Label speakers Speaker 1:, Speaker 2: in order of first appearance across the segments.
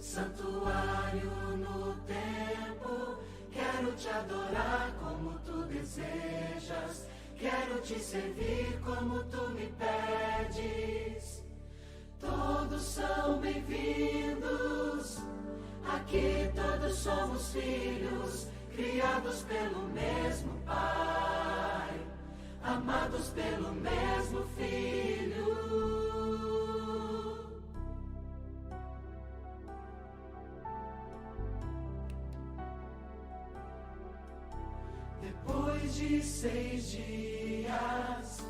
Speaker 1: santuário no templo. Quero te adorar como tu desejas, quero te servir como tu me pedes. Todos são bem-vindos, aqui todos somos filhos, criados pelo mesmo Pai, amados pelo mesmo Filho. Depois de 6 dias,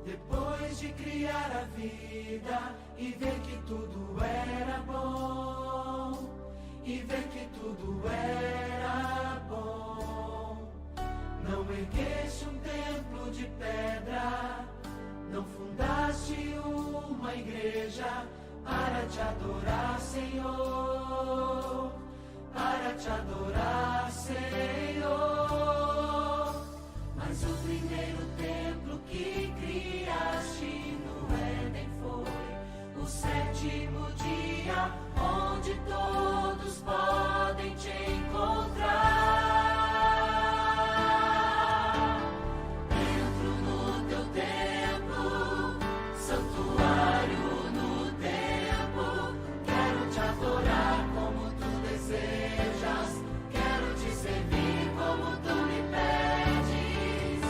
Speaker 1: depois de criar a vida e ver que tudo era bom, e ver que tudo era bom, não ergueste um templo de pedra, não fundaste uma igreja para te adorar, Senhor, para te adorar, Senhor. Mas o primeiro templo que criaste no Éden foi o 7º dia, onde todos podem te encontrar. Entro no teu templo, santuário no templo. Quero te adorar como tu desejas, quero te servir como tu me pedes.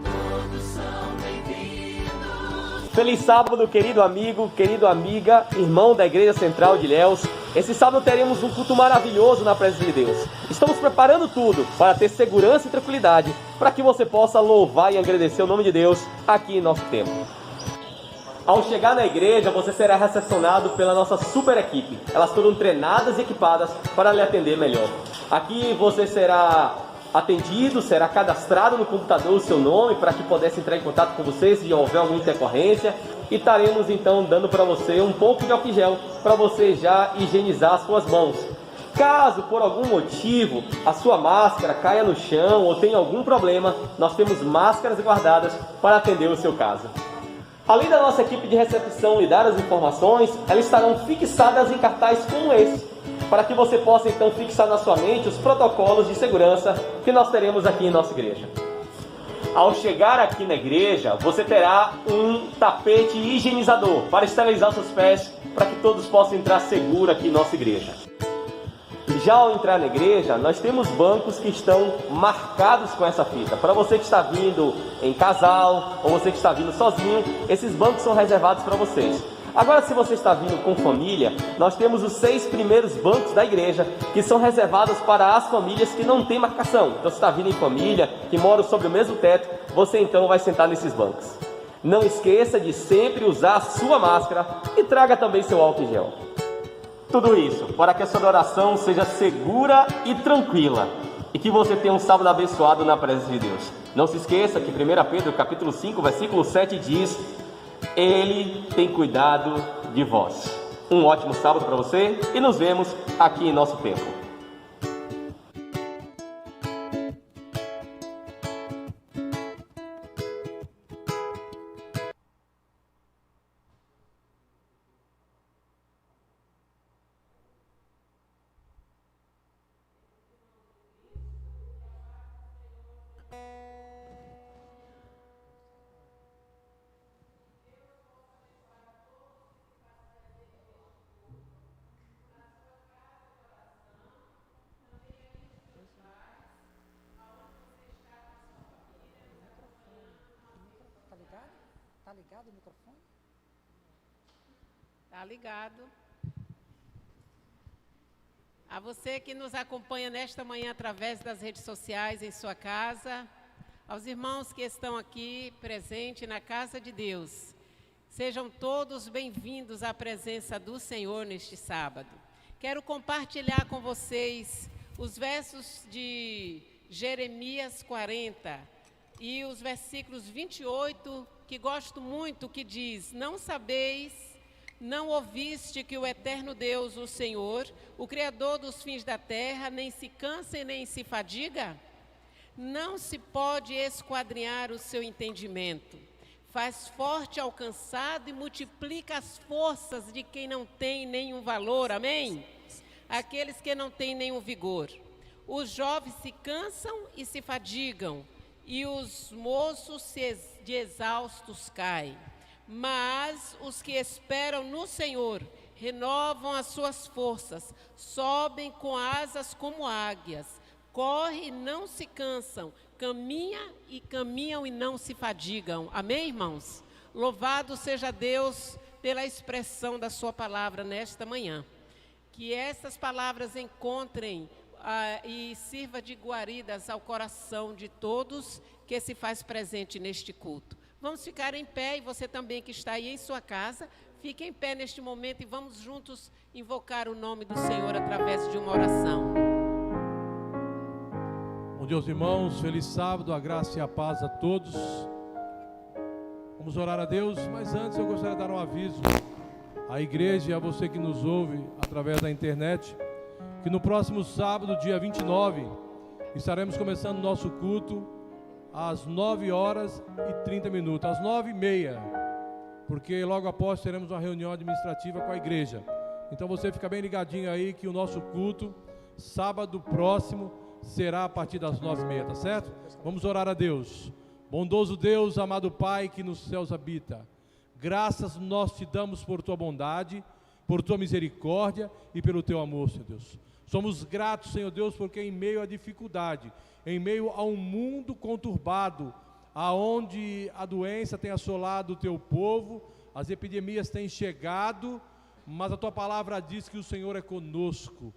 Speaker 1: Todos são bem-vindos.
Speaker 2: Feliz sábado, querido amigo, querida amiga, irmão da Igreja Central de Ilhéus. Esse sábado teremos um culto maravilhoso na presença de Deus. Estamos preparando tudo para ter segurança e tranquilidade, para que você possa louvar e agradecer o nome de Deus aqui em nosso templo. Ao chegar na igreja, você será recepcionado pela nossa super equipe. Elas foram treinadas e equipadas para lhe atender melhor. Aqui você será atendido, será cadastrado no computador o seu nome para que pudesse entrar em contato com você se houver alguma intercorrência. E estaremos então dando para você um pouco de álcool gel para você já higienizar as suas mãos. Caso por algum motivo a sua máscara caia no chão ou tenha algum problema, nós temos máscaras guardadas para atender o seu caso. Além da nossa equipe de recepção lhe dar as informações, elas estarão fixadas em cartaz como esse, para que você possa então fixar na sua mente os protocolos de segurança que nós teremos aqui em nossa igreja. Ao chegar aqui na igreja, você terá um tapete higienizador para esterilizar seus pés, para que todos possam entrar seguro aqui em nossa igreja. Já ao entrar na igreja, nós temos bancos que estão marcados com essa fita. Para você que está vindo em casal, ou você que está vindo sozinho, esses bancos são reservados para vocês. Agora, se você está vindo com família, nós temos os 6 primeiros bancos da igreja, que são reservados para as famílias que não têm marcação. Então, se está vindo em família, que moram sobre o mesmo teto, você então vai sentar nesses bancos. Não esqueça de sempre usar a sua máscara e traga também seu álcool gel. Tudo isso para que a sua adoração seja segura e tranquila e que você tenha um sábado abençoado na presença de Deus. Não se esqueça que 1 Pedro capítulo 5, versículo 7 diz: Ele tem cuidado de vós. Um ótimo sábado para você e nos vemos aqui em nosso templo.
Speaker 3: Tá ligado o microfone?
Speaker 4: Tá ligado. A você que nos acompanha nesta manhã através das redes sociais em sua casa, aos irmãos que estão aqui presentes na casa de Deus, sejam todos bem-vindos à presença do Senhor neste sábado. Quero compartilhar com vocês os versos de Jeremias 40 e os versículos 28, que gosto muito, que diz: Não sabeis, não ouviste que o eterno Deus, o Senhor, o Criador dos fins da terra, nem se cansa e nem se fadiga? Não se pode esquadrinhar o seu entendimento. faz forte ao cansado e multiplica as forças de quem não tem nenhum valor, amém? Aqueles que não têm nenhum vigor. Os jovens se cansam e se fadigam, e os moços de exaustos caem. Mas os que esperam no Senhor renovam as suas forças, sobem com asas como águias, correm e não se cansam, caminham e não se fadigam. Amém, irmãos? Louvado seja Deus pela expressão da sua palavra nesta manhã. Que essas palavras encontrem e sirva de guaridas ao coração de todos que se faz presente neste culto. Vamos ficar em pé, e você também que está aí em sua casa, fique em pé neste momento e vamos juntos invocar o nome do Senhor através de uma oração.
Speaker 5: Bom dia, irmãos, feliz sábado, a graça e a paz a todos. Vamos orar a Deus, mas antes eu gostaria de dar um aviso à igreja e a você que nos ouve através da internet, que no próximo sábado, dia 29, estaremos começando o nosso culto às 9h30, às 9h30, porque logo após teremos uma reunião administrativa com a igreja. Então você fica bem ligadinho aí que o nosso culto, sábado próximo, será a partir das 9h30, tá certo? Vamos orar a Deus. Bondoso Deus, amado Pai que nos céus habita, graças nós te damos por tua bondade, por tua misericórdia e pelo teu amor, Senhor Deus. Somos gratos, Senhor Deus, porque em meio à dificuldade, em meio a um mundo conturbado, aonde a doença tem assolado o teu povo, as epidemias têm chegado, mas a tua palavra diz que o Senhor é conosco.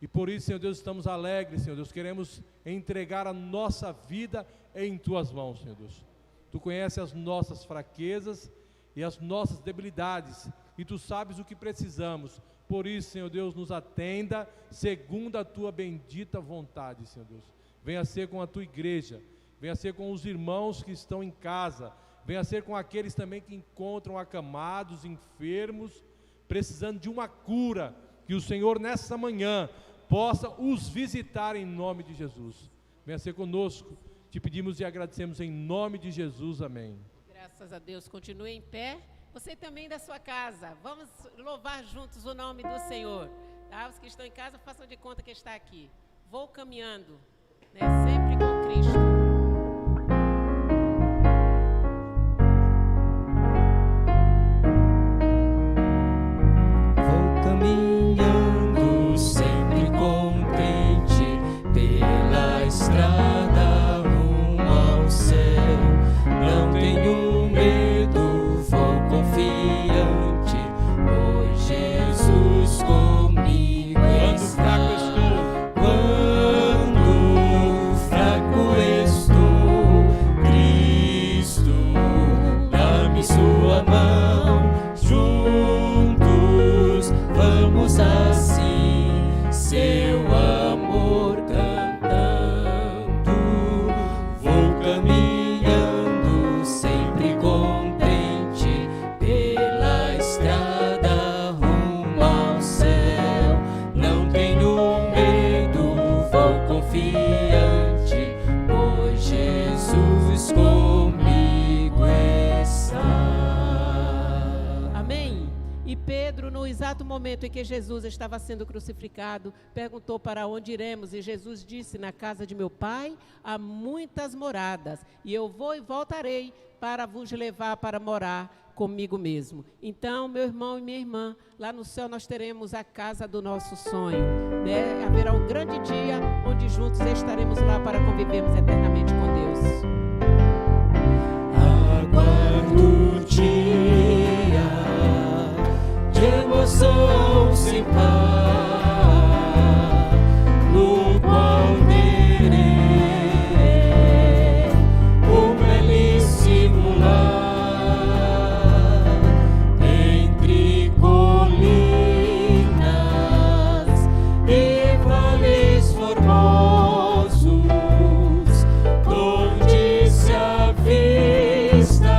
Speaker 5: E por isso, Senhor Deus, estamos alegres, Senhor Deus, queremos entregar a nossa vida em tuas mãos, Senhor Deus. Tu conheces as nossas fraquezas e as nossas debilidades, e tu sabes o que precisamos. Por isso, Senhor Deus, nos atenda segundo a tua bendita vontade, Senhor Deus. Venha ser com a tua igreja, venha ser com os irmãos que estão em casa, venha ser com aqueles também que encontram acamados, enfermos, precisando de uma cura, que o Senhor nessa manhã possa os visitar em nome de Jesus. Venha ser conosco, te pedimos e agradecemos em nome de Jesus, amém.
Speaker 4: Graças a Deus, continue em pé, você também da sua casa, vamos louvar juntos o nome do Senhor, tá? Os que estão em casa, façam de conta que está aqui. Vou caminhando, né? Sempre com Cristo.
Speaker 6: Vou caminhando sempre contente pela estrada rumo ao céu. Não tenho medo, vou confiante, pois Jesus comigo está. Quando fraco estou, Cristo dá-me sua mão. Juntos vamos assim, seu amor cantando. Vou caminhando sempre contente pela estrada rumo ao céu. Não tenho medo, vou confiante, pois Jesus comigo está.
Speaker 4: Amém? E Pedro, no exato momento em que Jesus estava sendo crucificado, perguntou: para onde iremos? E Jesus disse: na casa de meu pai há muitas moradas, e eu vou e voltarei para vos levar para morar comigo mesmo. Então, meu irmão e minha irmã, lá no céu nós teremos a casa do nosso sonho, né? Haverá um grande dia onde juntos estaremos lá para convivermos eternamente com Deus.
Speaker 6: Aguardo o dia de emoção sem par, no qual terei um belíssimo lar entre colinas e vales formosos, onde se avista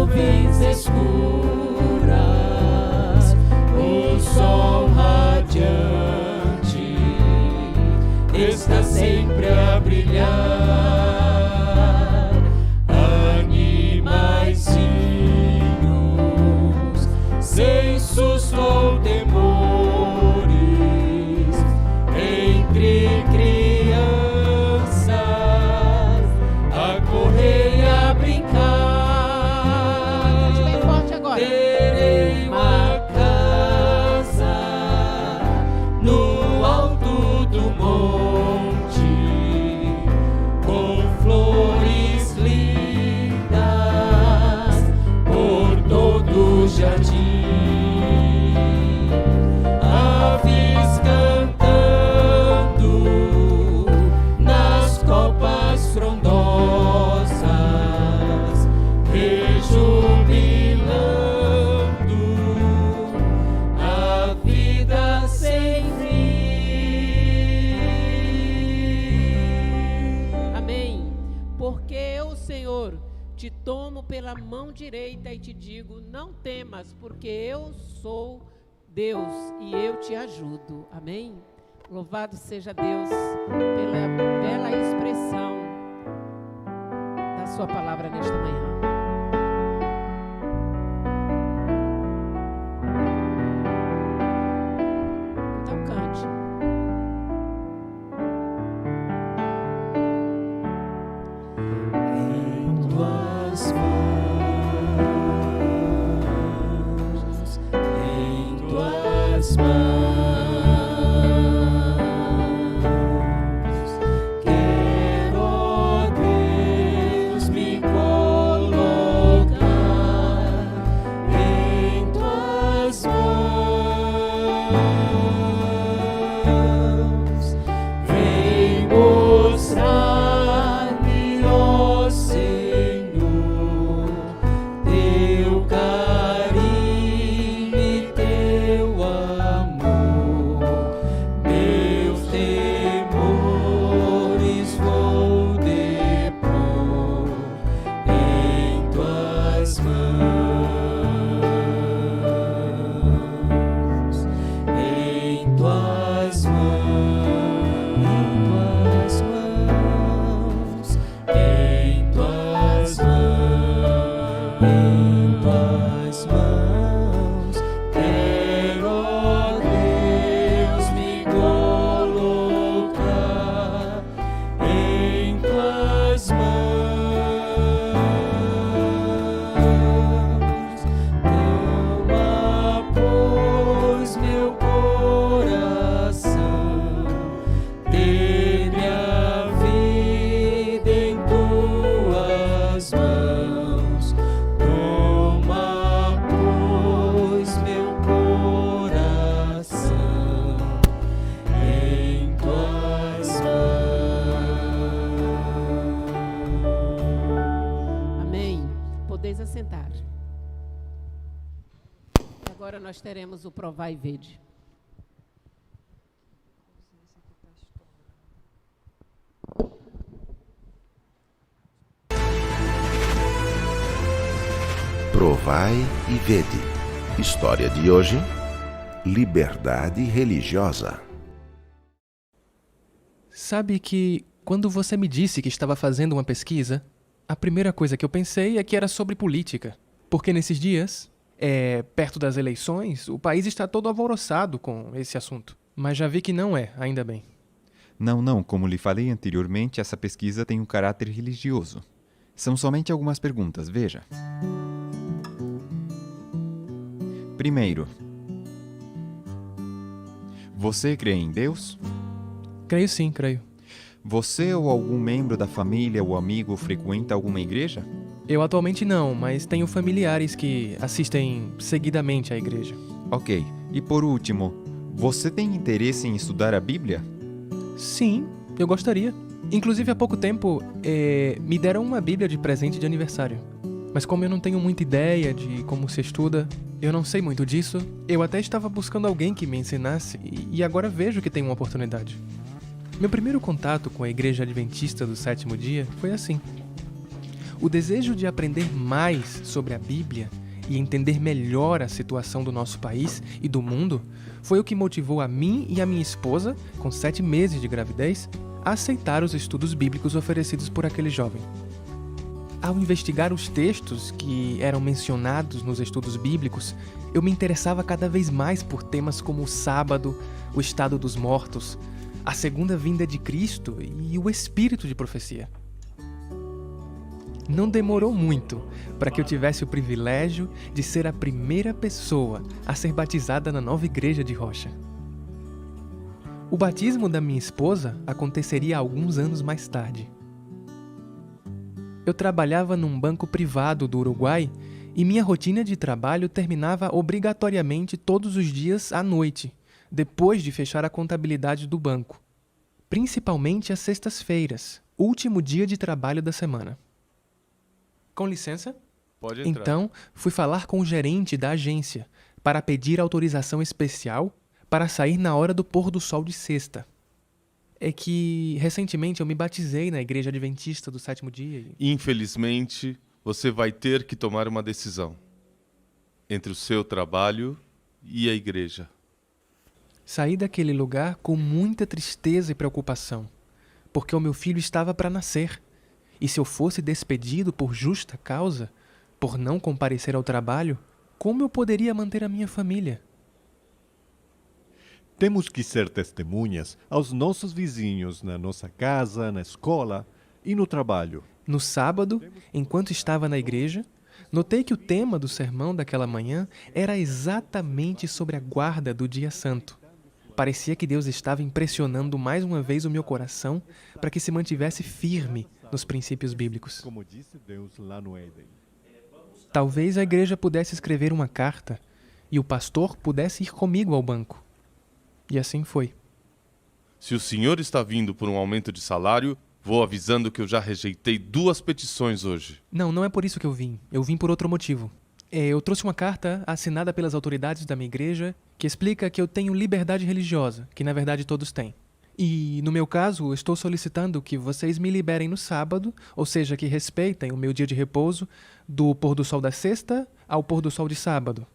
Speaker 6: nuvens escuras, o sol radiante está sempre a brilhar. Animaizinhos, sem susto ou temores, entre crianças a correr e a brincar.
Speaker 4: Bem forte agora.
Speaker 6: Terei uma casa no alto do monte, com flores lindas por todo o jardim. Aves cantando nas copas frondosas, rejubilando a vida sem fim.
Speaker 4: Amém. Porque eu, Senhor, te tomo pela mão direita e te digo: não temas, porque eu sou Deus e eu te ajudo. Amém. Louvado seja Deus pela bela expressão da sua palavra nesta manhã. Então cante.
Speaker 6: Em tuas mãos, em tuas mãos, quero, ó Deus, me colocar em tuas mãos. Vem mostrar-me, ó Senhor, teu carinho e teu amor. Meus temores vou depor em tuas mãos, em tuas mãos, em tuas mãos, em tuas mãos. Quero, ó Deus, me colocar em tuas mãos. Toma, pois, meu coração, ter minha vida em tuas mãos. Toma, pois, meu coração em tuas mãos.
Speaker 4: Amém. Podeis assentar. Agora nós teremos o Provai e Vede.
Speaker 7: Provai e vede. História de hoje: liberdade religiosa.
Speaker 8: Sabe que, quando você me disse que estava fazendo uma pesquisa, a primeira coisa que eu pensei é que era sobre política. Porque nesses dias, perto das eleições, o país está todo alvoroçado com esse assunto. Mas já vi que não é, ainda bem.
Speaker 9: Não, como lhe falei anteriormente, essa pesquisa tem um caráter religioso. São somente algumas perguntas, veja. Primeiro, você crê em Deus?
Speaker 8: Creio sim, creio.
Speaker 9: Você ou algum membro da família ou amigo frequenta alguma igreja?
Speaker 8: Eu atualmente não, mas tenho familiares que assistem seguidamente à igreja.
Speaker 9: Ok. E por último, você tem interesse em estudar a Bíblia?
Speaker 8: Sim, eu gostaria. Inclusive, há pouco tempo, me deram uma Bíblia de presente de aniversário. Mas como eu não tenho muita ideia de como se estuda, eu não sei muito disso, eu até estava buscando alguém que me ensinasse e agora vejo que tem uma oportunidade. Meu primeiro contato com a Igreja Adventista do Sétimo Dia foi assim. O desejo de aprender mais sobre a Bíblia e entender melhor a situação do nosso país e do mundo foi o que motivou a mim e a minha esposa, com 7 meses de gravidez, a aceitar os estudos bíblicos oferecidos por aquele jovem. Ao investigar os textos que eram mencionados nos estudos bíblicos, eu me interessava cada vez mais por temas como o sábado, o estado dos mortos, a segunda vinda de Cristo e o espírito de profecia. Não demorou muito para que eu tivesse o privilégio de ser a primeira pessoa a ser batizada na nova igreja de Rocha. O batismo da minha esposa aconteceria alguns anos mais tarde. Eu trabalhava num banco privado do Uruguai e minha rotina de trabalho terminava obrigatoriamente todos os dias à noite, depois de fechar a contabilidade do banco. Principalmente às sextas-feiras, último dia de trabalho da semana. Com licença?
Speaker 5: Pode entrar.
Speaker 8: Então, fui falar com o gerente da agência para pedir autorização especial para sair na hora do pôr do sol de sexta. É que, recentemente, eu me batizei na Igreja Adventista do Sétimo Dia.
Speaker 10: Infelizmente, você vai ter que tomar uma decisão entre o seu trabalho e a igreja.
Speaker 8: Saí daquele lugar com muita tristeza e preocupação, porque o meu filho estava para nascer. E se eu fosse despedido por justa causa, por não comparecer ao trabalho, como eu poderia manter a minha família?
Speaker 11: Temos que ser testemunhas aos nossos vizinhos na nossa casa, na escola e no trabalho.
Speaker 8: No sábado, enquanto estava na igreja, notei que o tema do sermão daquela manhã era exatamente sobre a guarda do dia santo. Parecia que Deus estava impressionando mais uma vez o meu coração para que se mantivesse firme nos princípios bíblicos.
Speaker 11: Como disse Deus lá no Éden.
Speaker 8: Talvez a igreja pudesse escrever uma carta e o pastor pudesse ir comigo ao banco. E assim foi.
Speaker 10: Se o senhor está vindo por um aumento de salário, vou avisando que eu já rejeitei 2 petições hoje.
Speaker 8: Não é por isso que eu vim. Eu vim por outro motivo. Eu trouxe uma carta assinada pelas autoridades da minha igreja que explica que eu tenho liberdade religiosa, que na verdade todos têm. E, no meu caso, estou solicitando que vocês me liberem no sábado, ou seja, que respeitem o meu dia de repouso do pôr do sol da sexta ao pôr do sol de sábado.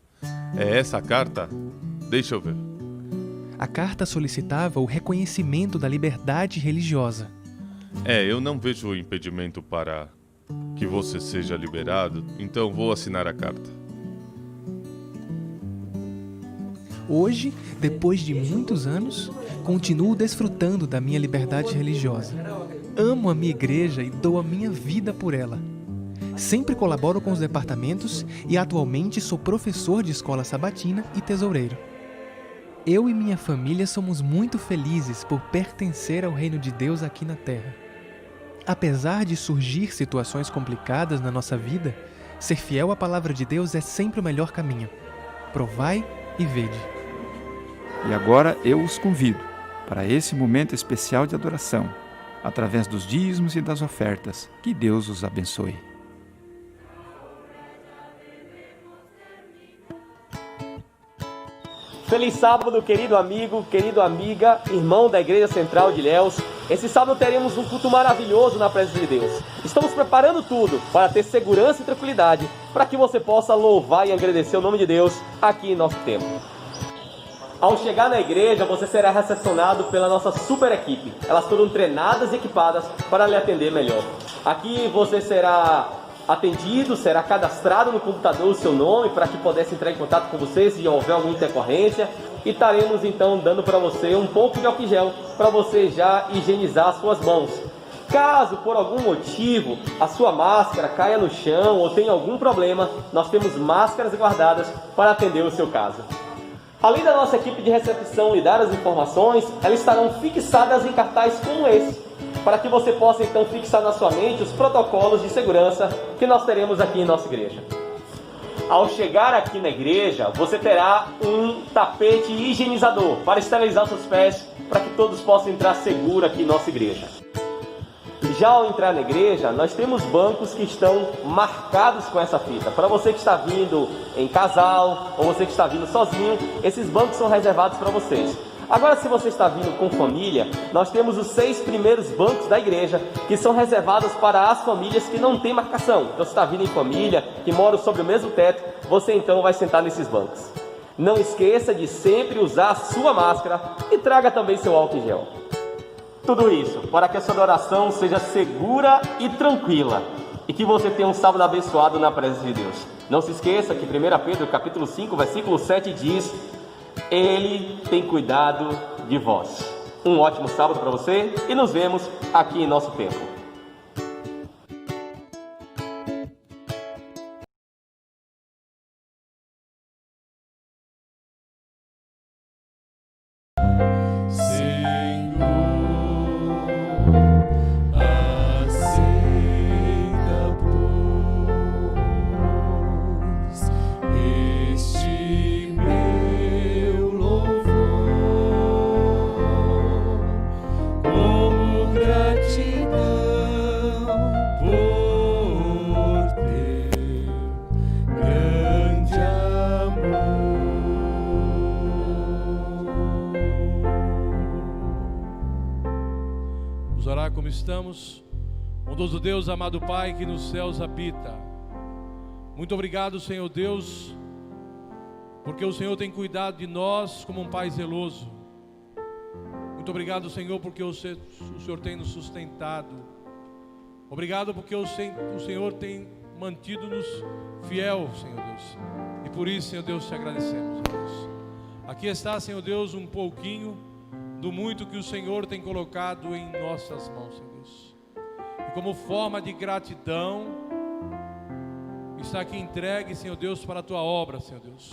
Speaker 10: É essa a carta? Deixa eu ver.
Speaker 8: A carta solicitava o reconhecimento da liberdade religiosa.
Speaker 10: Eu não vejo impedimento para que você seja liberado, então vou assinar a carta.
Speaker 8: Hoje, depois de muitos anos, continuo desfrutando da minha liberdade religiosa. Amo a minha igreja e dou a minha vida por ela. Sempre colaboro com os departamentos e atualmente sou professor de escola sabatina e tesoureiro. Eu e minha família somos muito felizes por pertencer ao reino de Deus aqui na Terra. Apesar de surgir situações complicadas na nossa vida, ser fiel à palavra de Deus é sempre o melhor caminho. Provai e vede.
Speaker 12: E agora eu os convido para esse momento especial de adoração, através dos dízimos e das ofertas. Que Deus os abençoe.
Speaker 2: Feliz sábado, querido amigo, querida amiga, irmão da Igreja Central de Ilhéus. Esse sábado teremos um culto maravilhoso na presença de Deus. Estamos preparando tudo para ter segurança e tranquilidade, para que você possa louvar e agradecer o nome de Deus aqui em nosso templo. Ao chegar na igreja, você será recepcionado pela nossa super equipe. Elas foram treinadas e equipadas para lhe atender melhor. Aqui você será atendido, será cadastrado no computador o seu nome para que pudesse entrar em contato com você se houver alguma intercorrência. E estaremos então dando para você um pouco de álcool gel para você já higienizar as suas mãos. Caso por algum motivo a sua máscara caia no chão ou tenha algum problema, nós temos máscaras guardadas para atender o seu caso. Além da nossa equipe de recepção lhe dar as informações, elas estarão fixadas em cartazes como esse, para que você possa então fixar na sua mente os protocolos de segurança que nós teremos aqui em nossa igreja. Ao chegar aqui na igreja, você terá um tapete higienizador para esterilizar seus pés, para que todos possam entrar seguro aqui em nossa igreja. Já ao entrar na igreja, nós temos bancos que estão marcados com essa fita. Para você que está vindo em casal ou você que está vindo sozinho, esses bancos são reservados para vocês. Agora, se você está vindo com família, nós temos os 6 primeiros bancos da igreja, que são reservados para as famílias que não têm marcação. Então, se está vindo em família, que moram sobre o mesmo teto, você então vai sentar nesses bancos. Não esqueça de sempre usar a sua máscara e traga também seu álcool em gel. Tudo isso para que a sua adoração seja segura e tranquila, e que você tenha um sábado abençoado na presença de Deus. Não se esqueça que 1 Pedro capítulo 5, versículo 7 diz: Ele tem cuidado de vós. Um ótimo sábado para você e nos vemos aqui em nosso templo.
Speaker 5: Como estamos, bondoso Deus, amado Pai que nos céus habita, muito obrigado, Senhor Deus, porque o Senhor tem cuidado de nós como um Pai zeloso. Muito obrigado, Senhor, porque o Senhor tem nos sustentado. Obrigado porque o Senhor tem mantido-nos fiel, Senhor Deus, e por isso, Senhor Deus, te agradecemos, Deus. Aqui está, Senhor Deus, um pouquinho do muito que o Senhor tem colocado em nossas mãos, Senhor Deus. E como forma de gratidão, está aqui entregue, Senhor Deus, para a Tua obra, Senhor Deus.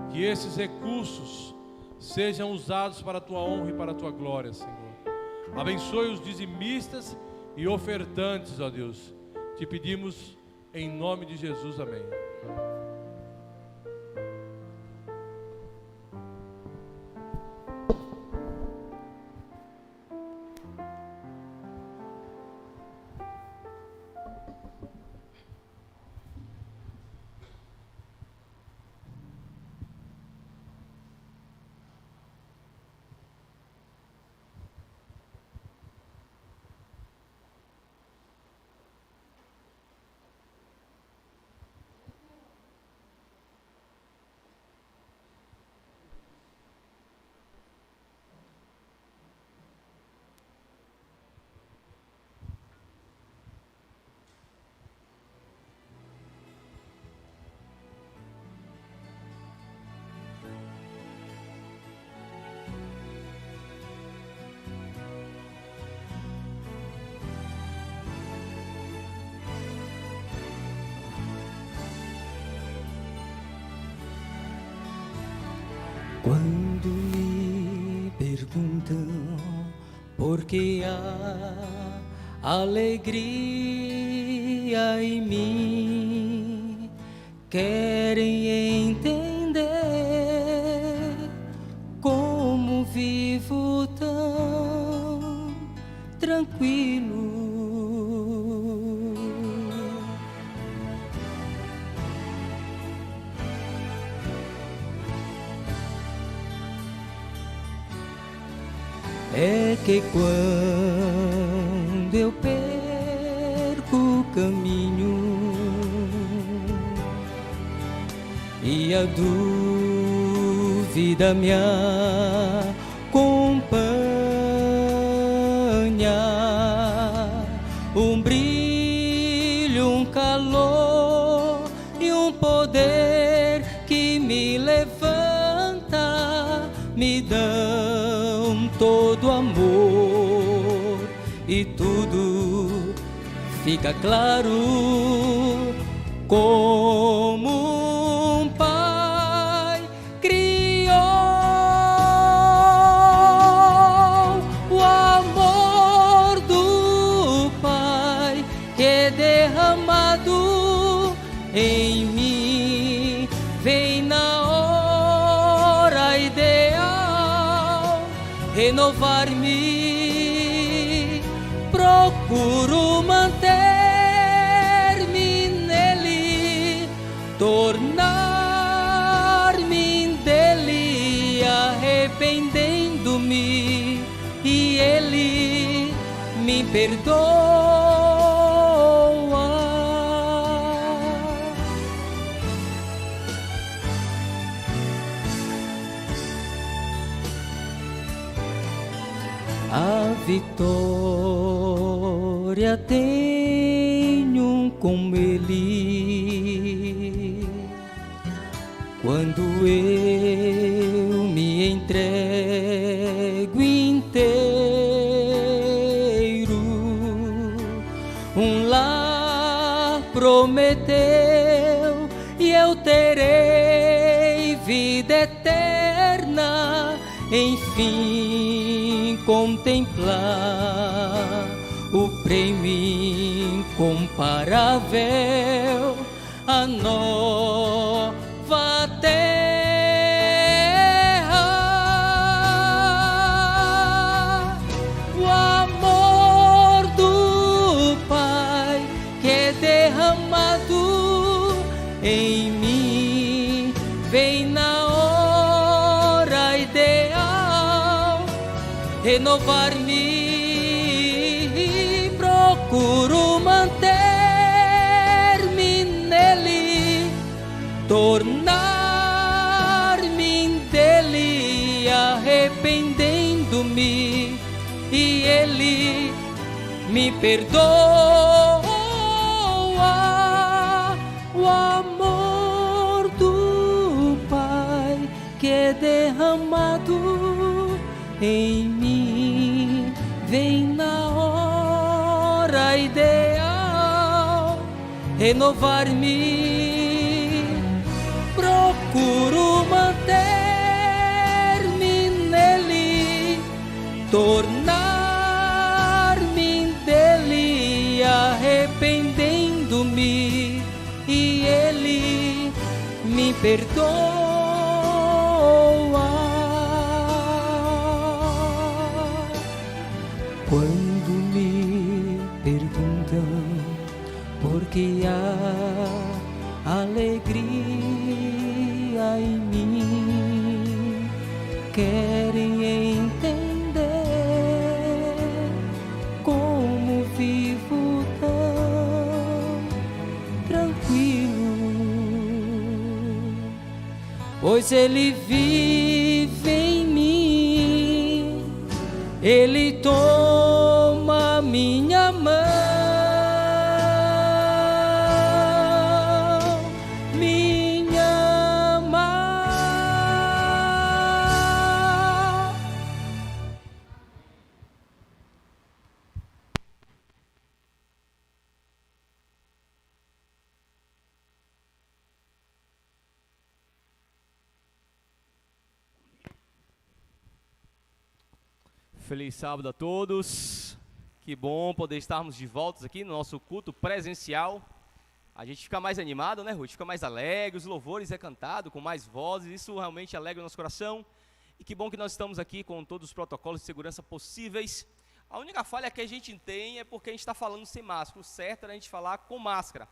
Speaker 5: Que esses recursos sejam usados para a Tua honra e para a Tua glória, Senhor. Abençoe os dizimistas e ofertantes, ó Deus. Te pedimos em nome de Jesus, amém.
Speaker 6: Quando me perguntam por que há alegria em mim, querem entender como vivo tão tranquilo. É que quando eu perco o caminho e a dúvida me acompanha, um brilho, um calor e um poder que me levanta, me dão todo amor e tudo fica claro, como um pai criou o amor do pai que é derramado em mim, vem na hora ideal renovar-me, procuro manter-me nele, tornar-me dele arrependente me perdoa. A vitória tenho com Ele quando eu me entrego inteiro. Um lar prometeu e eu terei vida eterna. Enfim, contemplar o prêmio incomparável, a nova terra. O amor do Pai que é derramado em mim vem na hora ideal renovar-me. Procuro manter-me nele, tornar-me dele, arrependendo-me, e ele me perdoa. O amor do Pai que é derramado em mim vem na hora ideal renovar-me. Procuro manter-me nele, tornar-me dele, arrependendo-me, e ele me perdoa. Quando me perguntam por que há alegria em mim, querem entender como vivo tão tranquilo, pois ele vive em mim, ele toma minha mão, minha mão.
Speaker 2: Feliz sábado a todos. Que bom poder estarmos de volta aqui no nosso culto presencial. A gente fica mais animado, né, Ruth? Fica mais alegre, os louvores é cantado com mais vozes, isso realmente alegra o nosso coração. E que bom que nós estamos aqui com todos os protocolos de segurança possíveis. A única falha que a gente tem é porque a gente está falando sem máscara. O certo era a gente falar com máscara.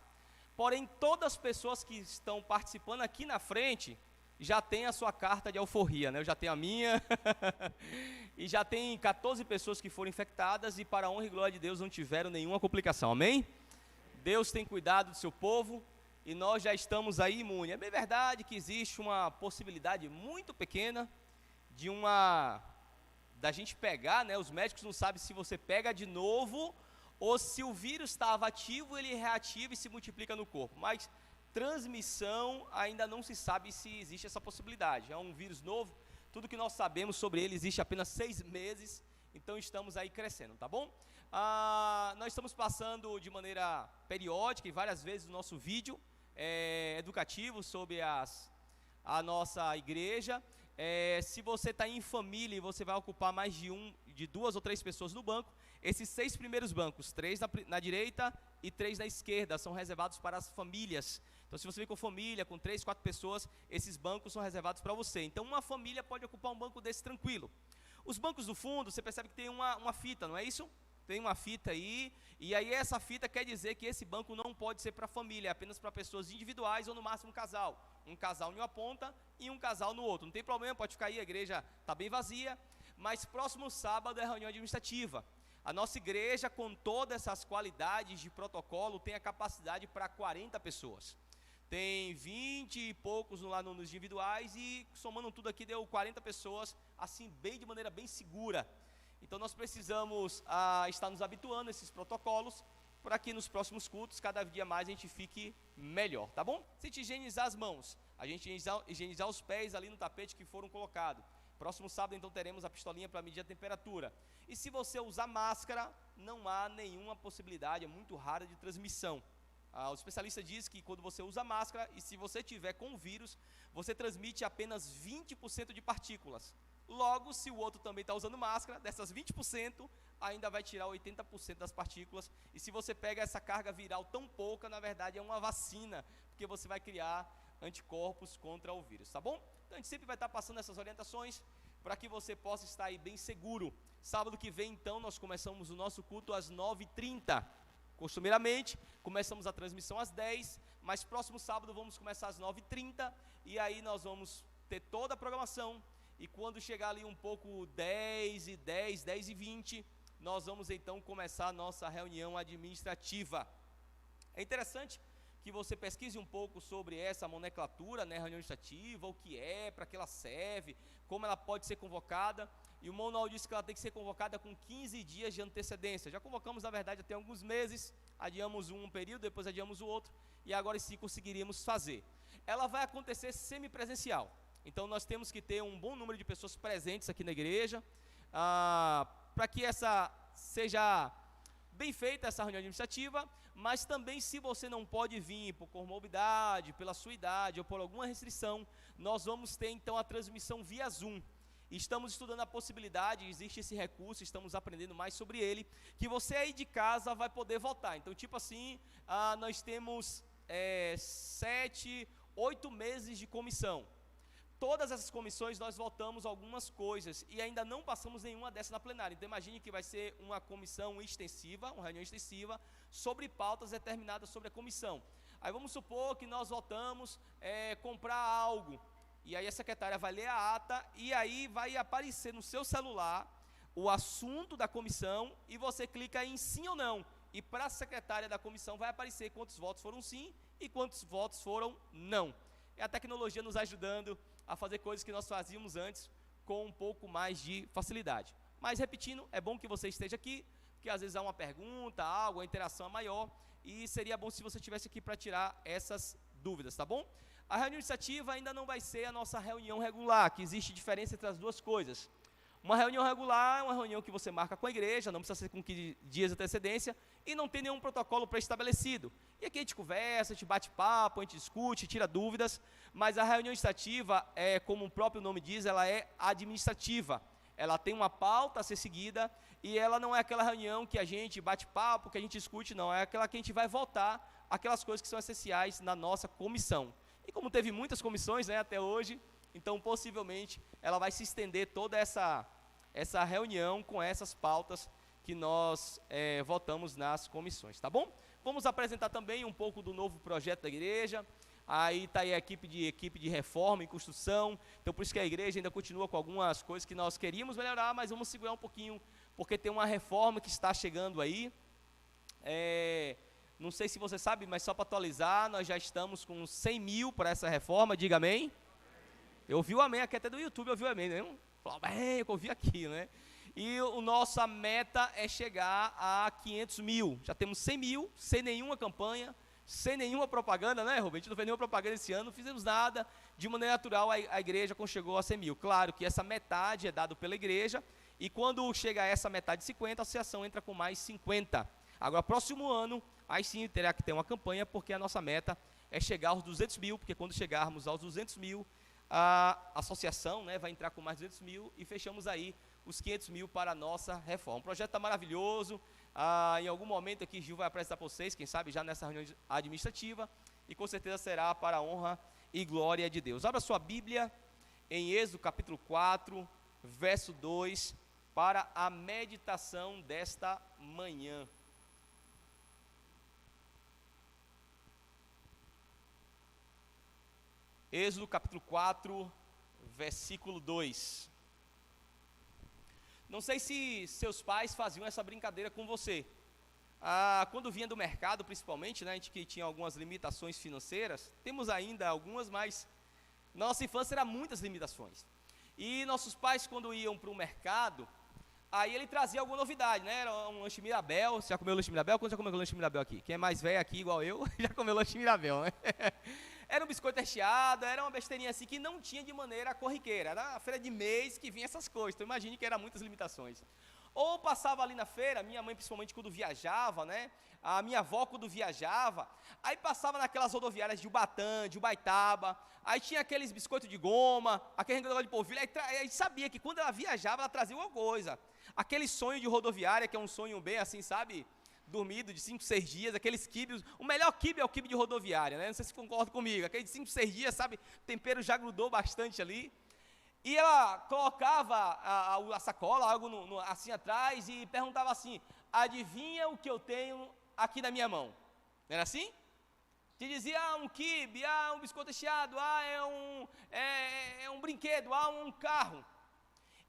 Speaker 2: Porém, todas as pessoas que estão participando aqui na frente já tem a sua carta de alforria, né? Eu já tenho a minha. E já tem 14 pessoas que foram infectadas e, para a honra e glória de Deus, não tiveram nenhuma complicação, amém? Deus tem cuidado do seu povo e nós já estamos aí imunes. É bem verdade que existe uma possibilidade muito pequena da gente pegar, né? Os médicos não sabem se você pega de novo ou se o vírus estava ativo, ele reativa e se multiplica no corpo. Mas transmissão ainda não se sabe se existe essa possibilidade. É um vírus novo. Tudo que nós sabemos sobre ele existe apenas 6 meses, então estamos aí crescendo, tá bom? Nós estamos passando de maneira periódica e várias vezes o nosso vídeo educativo sobre a nossa igreja. Se você está em família e você vai ocupar mais de 2 ou 3 pessoas no banco, esses 6 primeiros bancos, 3 na direita e 3 na esquerda, são reservados para as famílias. Então, se você vem com família, com 3, 4 pessoas, esses bancos são reservados para você. Então, uma família pode ocupar um banco desse tranquilo. Os bancos do fundo, você percebe que tem uma fita, não é isso? Tem uma fita aí, e aí essa fita quer dizer que esse banco não pode ser para família, é apenas para pessoas individuais ou no máximo um casal. Um casal em uma ponta e um casal no outro. Não tem problema, pode ficar aí, a igreja está bem vazia, mas próximo sábado é reunião administrativa. A nossa igreja, com todas essas qualidades de protocolo, tem a capacidade para 40 pessoas. Tem 20 e poucos lá nos individuais e, somando tudo aqui, deu 40 pessoas, assim, de maneira bem segura. Então, nós precisamos estar nos habituando a esses protocolos, para que nos próximos cultos, cada dia mais, a gente fique melhor, tá bom? Se a gente higienizar as mãos, a gente higienizar os pés ali no tapete que foram colocados. Próximo sábado, então, teremos a pistolinha para medir a temperatura. E se você usar máscara, não há nenhuma possibilidade, é muito rara, de transmissão. O especialista diz que quando você usa máscara, e se você tiver com o vírus, você transmite apenas 20% de partículas. Logo, se o outro também está usando máscara, dessas 20%, ainda vai tirar 80% das partículas. E se você pega essa carga viral tão pouca, na verdade é uma vacina, porque você vai criar anticorpos contra o vírus, tá bom? Então a gente sempre vai estar passando essas orientações para que você possa estar aí bem seguro. Sábado que vem, então, nós começamos o nosso culto às 9h30. Costumeiramente, começamos a transmissão às 10, mas próximo sábado vamos começar às 9h30, e aí nós vamos ter toda a programação, e quando chegar ali um pouco 10h20, nós vamos então começar a nossa reunião administrativa. É interessante que você pesquise um pouco sobre essa nomenclatura, né, reunião administrativa, o que é, para que ela serve, como ela pode ser convocada. E o manual diz que ela tem que ser convocada com 15 dias de antecedência. Já convocamos, na verdade, até alguns meses, adiamos um período, depois adiamos o outro, e agora sim conseguiríamos fazer. Ela vai acontecer semipresencial. Então nós temos que ter um bom número de pessoas presentes aqui na igreja, para que essa seja bem feita, essa reunião administrativa, mas também, se você não pode vir por comorbidade, pela sua idade ou por alguma restrição, nós vamos ter então a transmissão via Zoom. Estamos estudando a possibilidade, existe esse recurso, estamos aprendendo mais sobre ele, que você aí de casa vai poder votar. Então, tipo assim, nós temos 7, 8 meses de comissão. Todas essas comissões nós votamos algumas coisas e ainda não passamos nenhuma dessas na plenária. Então imagine que vai ser uma comissão extensiva, uma reunião extensiva, sobre pautas determinadas sobre a comissão. Aí vamos supor que nós votamos comprar algo, e aí a secretária vai ler a ata, e aí vai aparecer no seu celular o assunto da comissão, e você clica em sim ou não, e para a secretária da comissão vai aparecer quantos votos foram sim e quantos votos foram não. É a tecnologia nos ajudando a fazer coisas que nós fazíamos antes com um pouco mais de facilidade. Mas repetindo, é bom que você esteja aqui, porque às vezes há uma pergunta, algo, a interação é maior, e seria bom se você estivesse aqui para tirar essas dúvidas, tá bom? A reunião administrativa ainda não vai ser a nossa reunião regular, que existe diferença entre as duas coisas. Uma reunião regular é uma reunião que você marca com a igreja, não precisa ser com 15 dias de antecedência, e não tem nenhum protocolo pré-estabelecido. E aqui a gente conversa, a gente bate papo, a gente discute, tira dúvidas, mas a reunião administrativa, como o próprio nome diz, ela é administrativa. Ela tem uma pauta a ser seguida, e ela não é aquela reunião que a gente bate papo, que a gente discute, não. É aquela que a gente vai votar aquelas coisas que são essenciais na nossa comissão. E como teve muitas comissões, né, até hoje, então possivelmente ela vai se estender toda essa reunião com essas pautas que nós votamos nas comissões, tá bom? Vamos apresentar também um pouco do novo projeto da igreja. Aí está aí a equipe de reforma e construção, então por isso que a igreja ainda continua com algumas coisas que nós queríamos melhorar, mas vamos segurar um pouquinho, porque tem uma reforma que está chegando aí. Não sei se você sabe, mas só para atualizar, nós já estamos com 100 mil para essa reforma, diga amém. Eu ouvi o amém aqui até do YouTube, eu ouvi o amém, né? Falou, bem, eu ouvi aqui, né? E nossa meta é chegar a 500 mil, já temos 100 mil, sem nenhuma campanha, sem nenhuma propaganda, né, Rubem? A gente não fez nenhuma propaganda esse ano, não fizemos nada, de maneira natural a igreja chegou a 100 mil. Claro que essa metade é dado pela igreja, e quando chega a essa metade de 50, a associação entra com mais 50. Agora, próximo ano, aí sim terá que ter uma campanha, porque a nossa meta é chegar aos 200 mil, porque quando chegarmos aos 200 mil, a associação, né, vai entrar com mais 200 mil, e fechamos aí os 500 mil para a nossa reforma. O projeto está maravilhoso. Em algum momento aqui Gil vai apresentar para vocês, quem sabe já nessa reunião administrativa, e com certeza será para a honra e glória de Deus. Abra sua Bíblia em Êxodo capítulo 4, verso 2, para a meditação desta manhã. Êxodo capítulo 4, versículo 2. Não sei se seus pais faziam essa brincadeira com você. Quando vinha do mercado, principalmente, né, a gente que tinha algumas limitações financeiras, temos ainda algumas, mas na nossa infância eram muitas limitações. E nossos pais, quando iam para o mercado, aí ele trazia alguma novidade, né? Era um lanche Mirabel. Você já comeu lanche Mirabel? Quando já comeu lanche Mirabel aqui? Quem é mais velho aqui, igual eu, já comeu lanche Mirabel, né? Era um biscoito recheado, era uma besteirinha assim que não tinha de maneira corriqueira. Era a feira de mês que vinha essas coisas. Então imagine que eram muitas limitações. Ou passava ali na feira, minha mãe principalmente quando viajava, né? A minha avó quando viajava, aí passava naquelas rodoviárias de Ubatã, de Ubaitaba, aí tinha aqueles biscoitos de goma, aquele negócio de polvilho, aí sabia que quando ela viajava, ela trazia alguma coisa. Aquele sonho de rodoviária, que é um sonho bem assim, sabe? Dormido de 5, 6 dias, aqueles quibes, o melhor quibe é o quibe de rodoviária, né? Não sei se concorda comigo, aquele de 5, 6 dias, sabe? O tempero já grudou bastante ali. E ela colocava a sacola, algo assim atrás, e perguntava assim: adivinha o que eu tenho aqui na minha mão? Não era assim? Te dizia, um quibe, um biscoito recheado, é um brinquedo, um carro.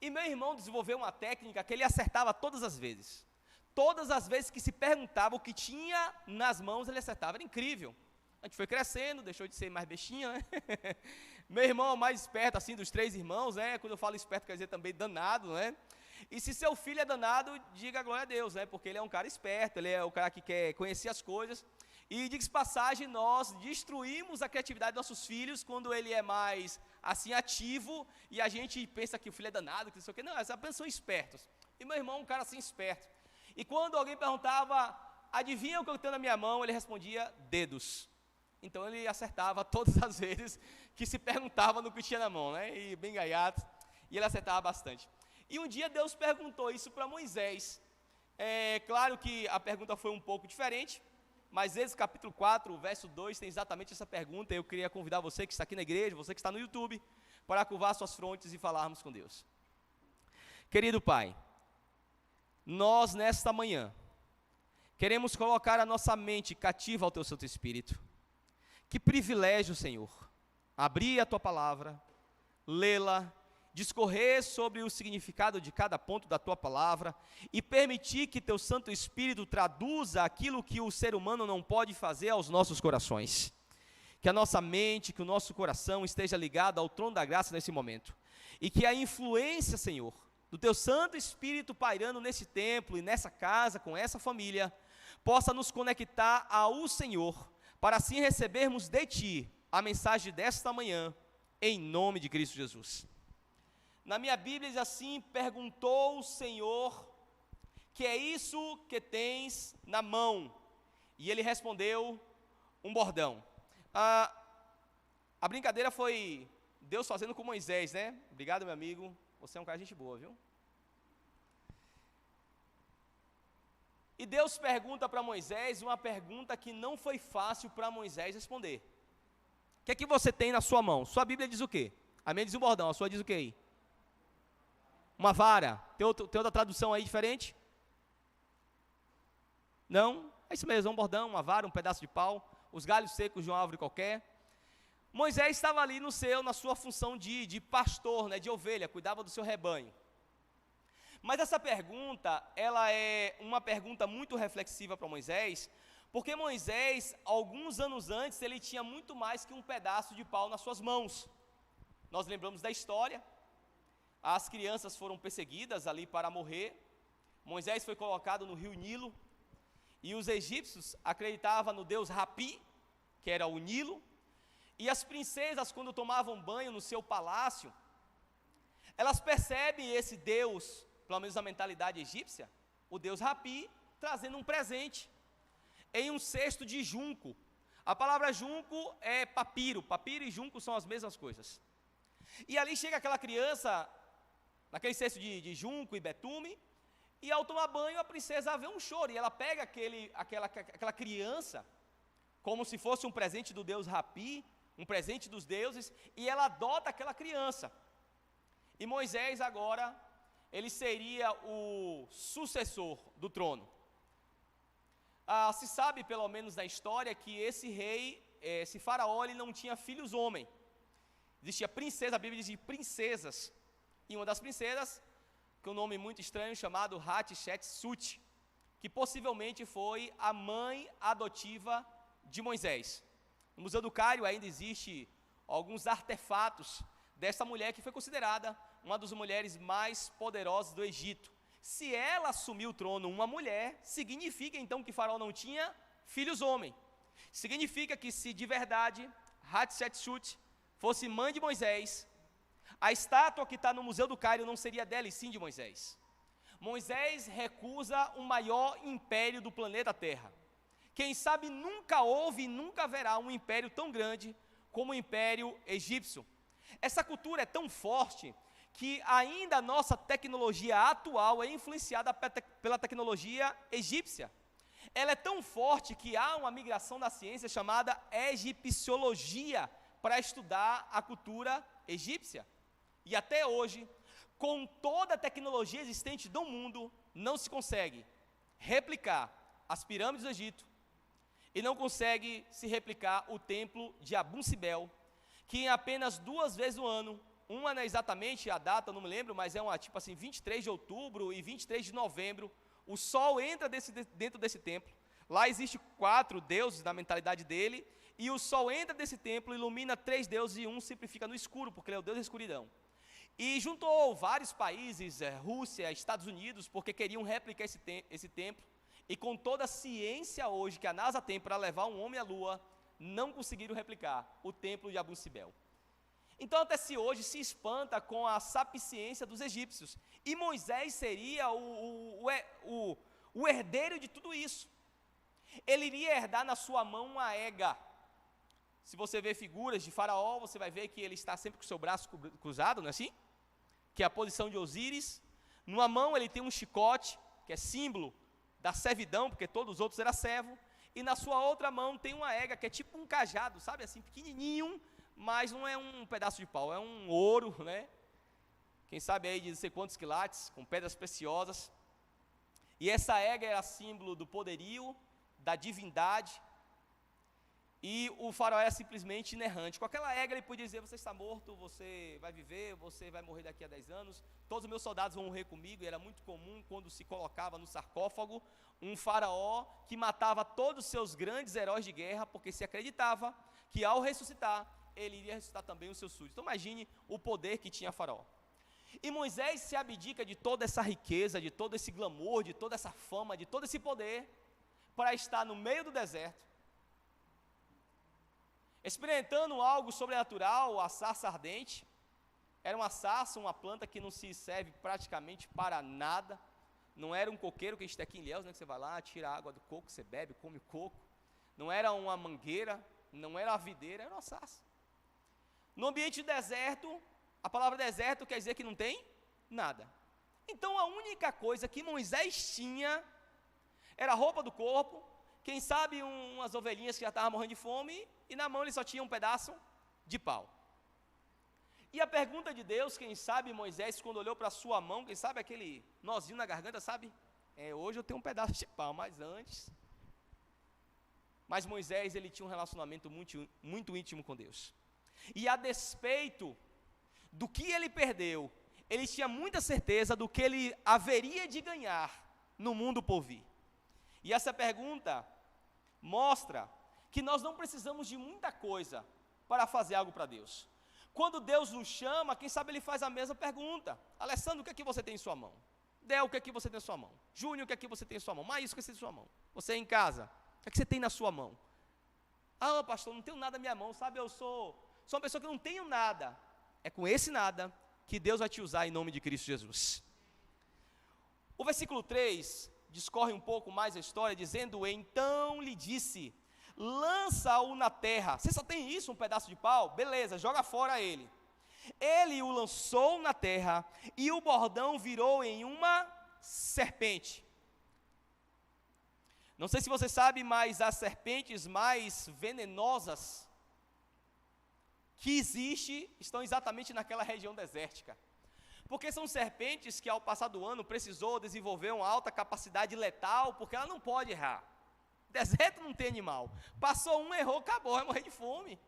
Speaker 2: E meu irmão desenvolveu uma técnica que ele acertava todas as vezes. Todas as vezes que se perguntava o que tinha nas mãos, ele acertava. Era incrível. A gente foi crescendo, deixou de ser mais bestinha, né? Meu irmão é o mais esperto, assim, dos 3 irmãos, né? Quando eu falo esperto, quer dizer também danado, né? E se seu filho é danado, diga glória a Deus, né? Porque ele é um cara esperto, ele é o cara que quer conhecer as coisas. E, diga-se passagem, nós destruímos a criatividade dos nossos filhos quando ele é mais, assim, ativo, e a gente pensa que o filho é danado, que não sei o quê. Não, eles apenas são espertos. E meu irmão é um cara, assim, esperto. E quando alguém perguntava, adivinha o que eu tenho na minha mão, ele respondia, dedos. Então ele acertava todas as vezes que se perguntava no que tinha na mão, né? E bem gaiato, e ele acertava bastante. E um dia Deus perguntou isso para Moisés. Claro que a pergunta foi um pouco diferente, mas Êxodo capítulo 4, verso 2, tem exatamente essa pergunta. Eu queria convidar você que está aqui na igreja, você que está no YouTube, para curvar suas frontes e falarmos com Deus. Querido Pai, nós nesta manhã queremos colocar a nossa mente cativa ao Teu Santo Espírito. Que privilégio, Senhor, abrir a Tua palavra, lê-la, discorrer sobre o significado de cada ponto da Tua palavra e permitir que Teu Santo Espírito traduza aquilo que o ser humano não pode fazer aos nossos corações. Que a nossa mente, que o nosso coração esteja ligado ao trono da graça nesse momento. E que a influência, Senhor, do Teu Santo Espírito pairando nesse templo e nessa casa, com essa família, possa nos conectar ao Senhor, para assim recebermos de Ti a mensagem desta manhã, em nome de Cristo Jesus. Na minha Bíblia diz assim: perguntou o Senhor, que é isso que tens na mão? E ele respondeu, um bordão. A brincadeira foi Deus fazendo com Moisés, né? Obrigado, meu amigo, você é um cara de gente boa, viu? E Deus pergunta para Moisés uma pergunta que não foi fácil para Moisés responder. O que é que você tem na sua mão? Sua Bíblia diz o quê? A minha diz um bordão, a sua diz o quê aí? Uma vara. Tem outra tradução aí diferente? Não? É isso mesmo, um bordão, uma vara, um pedaço de pau, os galhos secos de uma árvore qualquer. Moisés estava ali na sua função de pastor, né, de ovelha, cuidava do seu rebanho. Mas essa pergunta, ela é uma pergunta muito reflexiva para Moisés, porque Moisés, alguns anos antes, ele tinha muito mais que um pedaço de pau nas suas mãos. Nós lembramos da história, as crianças foram perseguidas ali para morrer, Moisés foi colocado no rio Nilo, e os egípcios acreditavam no deus Rapi, que era o Nilo, e as princesas, quando tomavam banho no seu palácio, elas percebem esse deus, pelo menos na mentalidade egípcia, o deus Rapi, trazendo um presente, em um cesto de junco. A palavra junco é papiro, papiro e junco são as mesmas coisas. E ali chega aquela criança, naquele cesto de junco e betume, e ao tomar banho a princesa vê um choro, e ela pega aquela criança, como se fosse um presente do deus Rapi, um presente dos deuses, e ela adota aquela criança. E Moisés agora, ele seria o sucessor do trono. Se sabe, pelo menos na história, que esse rei, esse faraó, ele não tinha filhos homens. Existia princesa, a Bíblia diz de princesas. E uma das princesas com um nome muito estranho chamado Hatshepsut, que possivelmente foi a mãe adotiva de Moisés. No Museu do Cairo ainda existe alguns artefatos dessa mulher que foi considerada uma das mulheres mais poderosas do Egito. Se ela assumiu o trono, uma mulher, significa então que Faraó não tinha filhos homens. Significa que se de verdade Hatshepsut fosse mãe de Moisés, a estátua que está no Museu do Cairo não seria dela e sim de Moisés. Moisés recusa o maior império do planeta Terra. Quem sabe nunca houve e nunca haverá um império tão grande como o Império Egípcio. Essa cultura é tão forte que ainda a nossa tecnologia atual é influenciada pela tecnologia egípcia. Ela é tão forte que há uma migração da ciência chamada egipciologia para estudar a cultura egípcia. E até hoje, com toda a tecnologia existente do mundo, não se consegue replicar as pirâmides do Egito e não consegue se replicar o templo de Abu-Simbel, que em apenas 2 vezes no ano, uma não é exatamente a data, não me lembro, mas é uma tipo assim, 23 de outubro e 23 de novembro, o sol entra dentro desse templo. Lá existe 4 deuses na mentalidade dele, e o sol entra desse templo, ilumina 3 deuses e um sempre fica no escuro, porque ele é o deus da escuridão. E juntou vários países, Rússia, Estados Unidos, porque queriam replicar esse templo, e com toda a ciência hoje que a NASA tem para levar um homem à lua, não conseguiram replicar o templo de Abu-Simbel. Então até se hoje se espanta com a sapiência dos egípcios, e Moisés seria o herdeiro de tudo isso. Ele iria herdar na sua mão uma ega. Se você ver figuras de Faraó, você vai ver que ele está sempre com o seu braço cruzado, não é assim? Que é a posição de Osíris. Numa mão ele tem um chicote, que é símbolo da servidão, porque todos os outros eram servo. E na sua outra mão tem uma ega, que é tipo um cajado, sabe, assim, pequenininho, mas não é um pedaço de pau, é um ouro, né? Quem sabe aí de não sei quantos quilates, com pedras preciosas. E essa ega era símbolo do poderio, da divindade, e o faraó era simplesmente inerrante. Com aquela ega ele podia dizer, você está morto, você vai viver, você vai morrer daqui a 10 anos, todos os meus soldados vão morrer comigo. E era muito comum, quando se colocava no sarcófago, um faraó que matava todos os seus grandes heróis de guerra, porque se acreditava que ao ressuscitar, ele iria ressuscitar também os seus súditos. Então imagine o poder que tinha Faraó. E Moisés se abdica de toda essa riqueza, de todo esse glamour, de toda essa fama, de todo esse poder, para estar no meio do deserto, experimentando algo sobrenatural, a sarça ardente. Era uma sarça, uma planta que não se serve praticamente para nada. Não era um coqueiro que a gente tem aqui em Ilhéus, né, que você vai lá, tira a água do coco, você bebe, come coco. Não era uma mangueira, não era uma videira, era uma sarça. No ambiente de deserto, a palavra deserto quer dizer que não tem nada. Então a única coisa que Moisés tinha era a roupa do corpo, quem sabe umas ovelhinhas que já estavam morrendo de fome, e na mão ele só tinha um pedaço de pau. E a pergunta de Deus, quem sabe Moisés, quando olhou para a sua mão, quem sabe aquele nozinho na garganta, sabe? Hoje eu tenho um pedaço de pau, mas antes... Mas Moisés, ele tinha um relacionamento muito, muito íntimo com Deus. E a despeito do que ele perdeu, ele tinha muita certeza do que ele haveria de ganhar no mundo por vir. E essa pergunta mostra que nós não precisamos de muita coisa para fazer algo para Deus. Quando Deus nos chama, quem sabe ele faz a mesma pergunta. Alessandro, o que é que você tem em sua mão? Del, o que é que você tem em sua mão? Júnior, o que é que você tem em sua mão? Maísco, o que é que você tem em sua mão? Você em casa, o que é que você tem na sua mão? Ah, pastor, não tenho nada na minha mão, sabe, eu sou uma pessoa que não tenho nada. É com esse nada que Deus vai te usar em nome de Cristo Jesus. O versículo 3 discorre um pouco mais a história, dizendo, então lhe disse, lança-o na terra. Você só tem isso, um pedaço de pau? Beleza, joga fora ele. Ele o lançou na terra, e o bordão virou em uma serpente. Não sei se você sabe, mas as serpentes mais venenosas que existem estão exatamente naquela região desértica. Porque são serpentes que ao passar do ano precisou desenvolver uma alta capacidade letal, porque ela não pode errar. Deserto não tem animal. Passou um, errou, acabou, vai morrer de fome.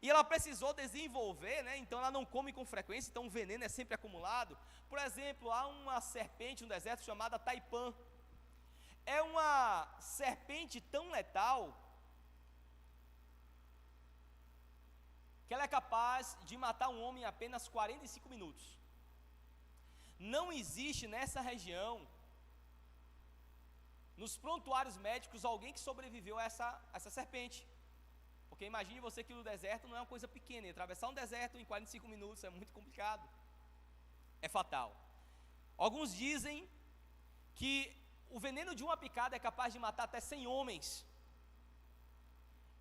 Speaker 2: E ela precisou desenvolver, né? Então ela não come com frequência, então o veneno é sempre acumulado. Por exemplo, há uma serpente no deserto chamada taipã. É uma serpente tão letal que ela é capaz de matar um homem em apenas 45 minutos. Não existe nessa região, nos prontuários médicos, alguém que sobreviveu a essa serpente. Porque imagine você que no deserto não é uma coisa pequena, e atravessar um deserto em 45 minutos é muito complicado. É fatal. Alguns dizem que o veneno de uma picada é capaz de matar até 100 homens.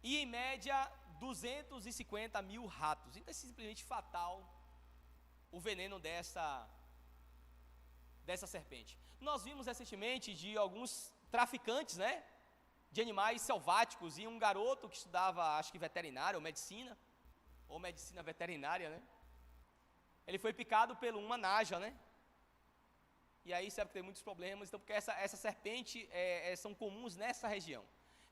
Speaker 2: E em média 250 mil ratos. Então é simplesmente fatal o veneno dessa serpente. Nós vimos recentemente de alguns traficantes, né, de animais selváticos, e um garoto que estudava, acho que veterinária ou medicina veterinária, né, ele foi picado por uma naja, né, e aí sabe que tem muitos problemas, então porque essa serpente são comuns nessa região.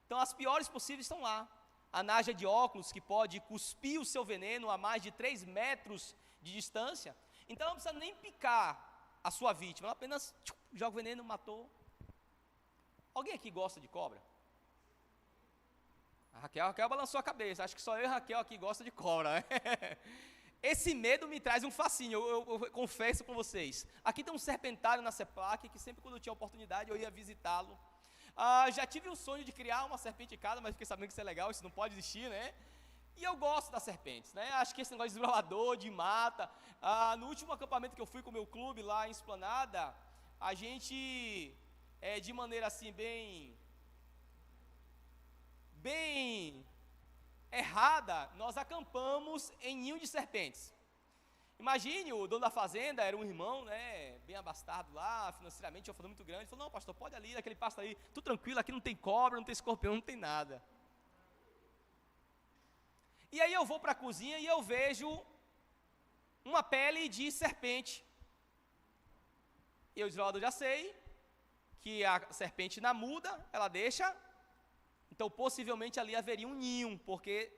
Speaker 2: Então as piores possíveis estão lá. A naja de óculos, que pode cuspir o seu veneno a mais de 3 metros de distância. Então ela não precisa nem picar a sua vítima, ela apenas joga o veneno, matou. Alguém aqui gosta de cobra? A Raquel balançou a cabeça, acho que só eu e a Raquel aqui gosta de cobra, né? Esse medo me traz um fascínio, eu confesso com vocês. Aqui tem um serpentário na CEPLAC, que sempre quando eu tinha oportunidade eu ia visitá-lo. Já tive um sonho de criar uma serpente em casa, mas fiquei sabendo que isso é legal, isso não pode existir, né? E eu gosto das serpentes, né? Acho que esse negócio de desbravador, de mata. No último acampamento que eu fui com o meu clube lá em Esplanada, a gente, de maneira assim, bem errada, nós acampamos em ninho de serpentes. Imagine, o dono da fazenda era um irmão, né, bem abastado lá, financeiramente, tinha uma fazenda muito grande. Ele falou, não, pastor, pode ali, aquele pasto ali, tudo tranquilo, aqui não tem cobra, não tem escorpião, não tem nada. E aí eu vou para a cozinha e eu vejo uma pele de serpente. Eu, desbravador, já sei que a serpente na muda, ela deixa, então possivelmente ali haveria um ninho, porque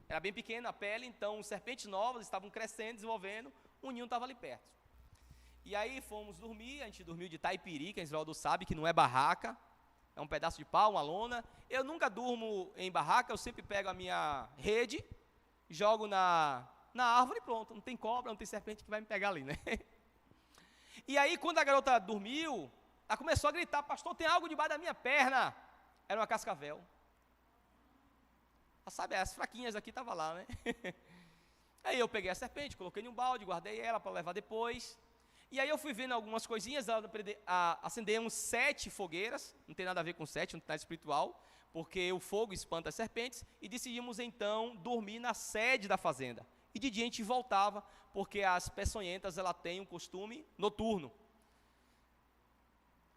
Speaker 2: era bem pequena a pele, então serpentes novas estavam crescendo, desenvolvendo, o ninho estava ali perto. E aí fomos dormir, a gente dormiu de taipiri, quem Israel sabe que não é barraca, é um pedaço de pau, uma lona. Eu nunca durmo em barraca, eu sempre pego a minha rede, jogo na árvore e pronto, não tem cobra, não tem serpente que vai me pegar ali, né? E aí quando a garota dormiu, ela começou a gritar, pastor, tem algo debaixo da minha perna. Era uma cascavel. Sabe, as fraquinhas aqui estavam lá, né? Aí eu peguei a serpente, coloquei num balde, guardei ela para levar depois. E aí eu fui vendo algumas coisinhas, acendemos 7 fogueiras, não tem nada a ver com 7, não tem nada espiritual, porque o fogo espanta as serpentes, e decidimos então dormir na sede da fazenda. E de dia a gente voltava, porque as peçonhentas, ela tem um costume noturno.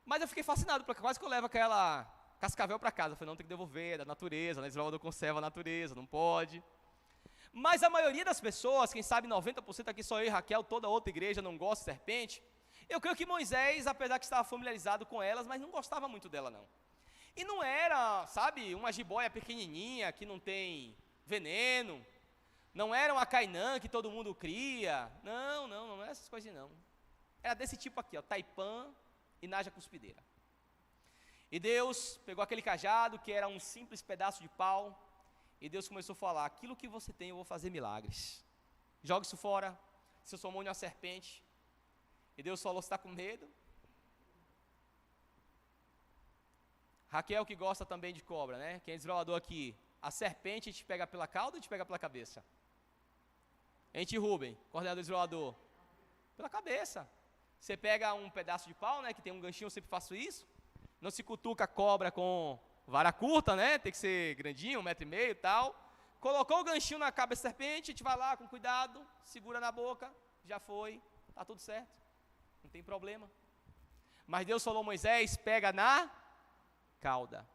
Speaker 2: Mas eu fiquei fascinado, porque quase que eu levo aquela cascavel para casa. Eu falei, não, tem que devolver, é da natureza, né? Israel conserva a natureza, não pode. Mas a maioria das pessoas, quem sabe 90% aqui, só eu e Raquel, toda outra igreja não gosta de serpente. Eu creio que Moisés, apesar que estava familiarizado com elas, mas não gostava muito dela, não. E não era, sabe, uma jiboia pequenininha, que não tem veneno. Não era uma Cainã que todo mundo cria. Não era essas coisas não. Era desse tipo aqui, ó, taipã e naja cuspideira. E Deus pegou aquele cajado, que era um simples pedaço de pau, e Deus começou a falar, aquilo que você tem, eu vou fazer milagres. Joga isso fora, seu somônio é uma serpente. E Deus falou, você está com medo? Raquel, que gosta também de cobra, né? Quem é desbravador aqui, a serpente a gente pega pela cauda ou a gente pega pela cabeça? A gente, Rubem, coordenador desbravador, pela cabeça. Você pega um pedaço de pau, né, que tem um ganchinho, eu sempre faço isso. Não se cutuca a cobra com vara curta, né? Tem que ser grandinho, 1,5 metro e tal. Colocou o ganchinho na cabeça da serpente, a gente vai lá com cuidado, segura na boca, já foi, tá tudo certo. Não tem problema. Mas Deus falou, Moisés, pega na cauda.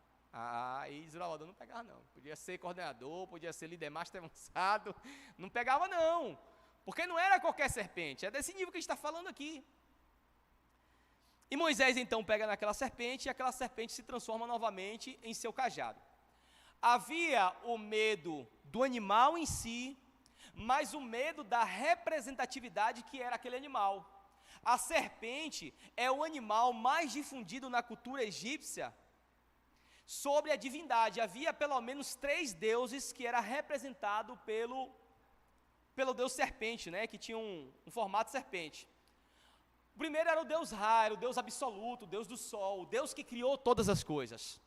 Speaker 2: E Israel não pegava não. Podia ser coordenador, podia ser líder master avançado. Não pegava não. Porque não era qualquer serpente. É desse nível que a gente está falando aqui. E Moisés então pega naquela serpente, e aquela serpente se transforma novamente em seu cajado. Havia o medo do animal em si, mas o medo da representatividade que era aquele animal. A serpente é o animal mais difundido na cultura egípcia sobre a divindade. Havia pelo menos 3 deuses que era representado pelo deus serpente, né, que tinha um formato serpente. O primeiro era o deus Ra, era o deus absoluto, o deus do sol, o deus que criou todas as coisas.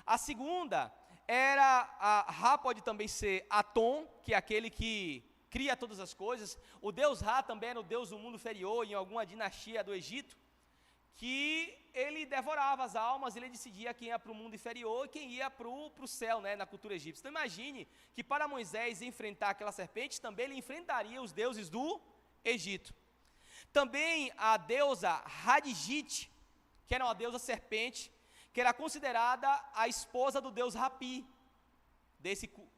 Speaker 2: A segunda era, Ra pode também ser Atom, que é aquele que cria todas as coisas. O deus Ra também era o deus do mundo inferior, em alguma dinastia do Egito, que ele devorava as almas, ele decidia quem ia para o mundo inferior e quem ia para o céu, né, na cultura egípcia. Então imagine que para Moisés enfrentar aquela serpente, também ele enfrentaria os deuses do Egito. Também a deusa Hadjit, que era uma deusa serpente, que era considerada a esposa do deus Rapi,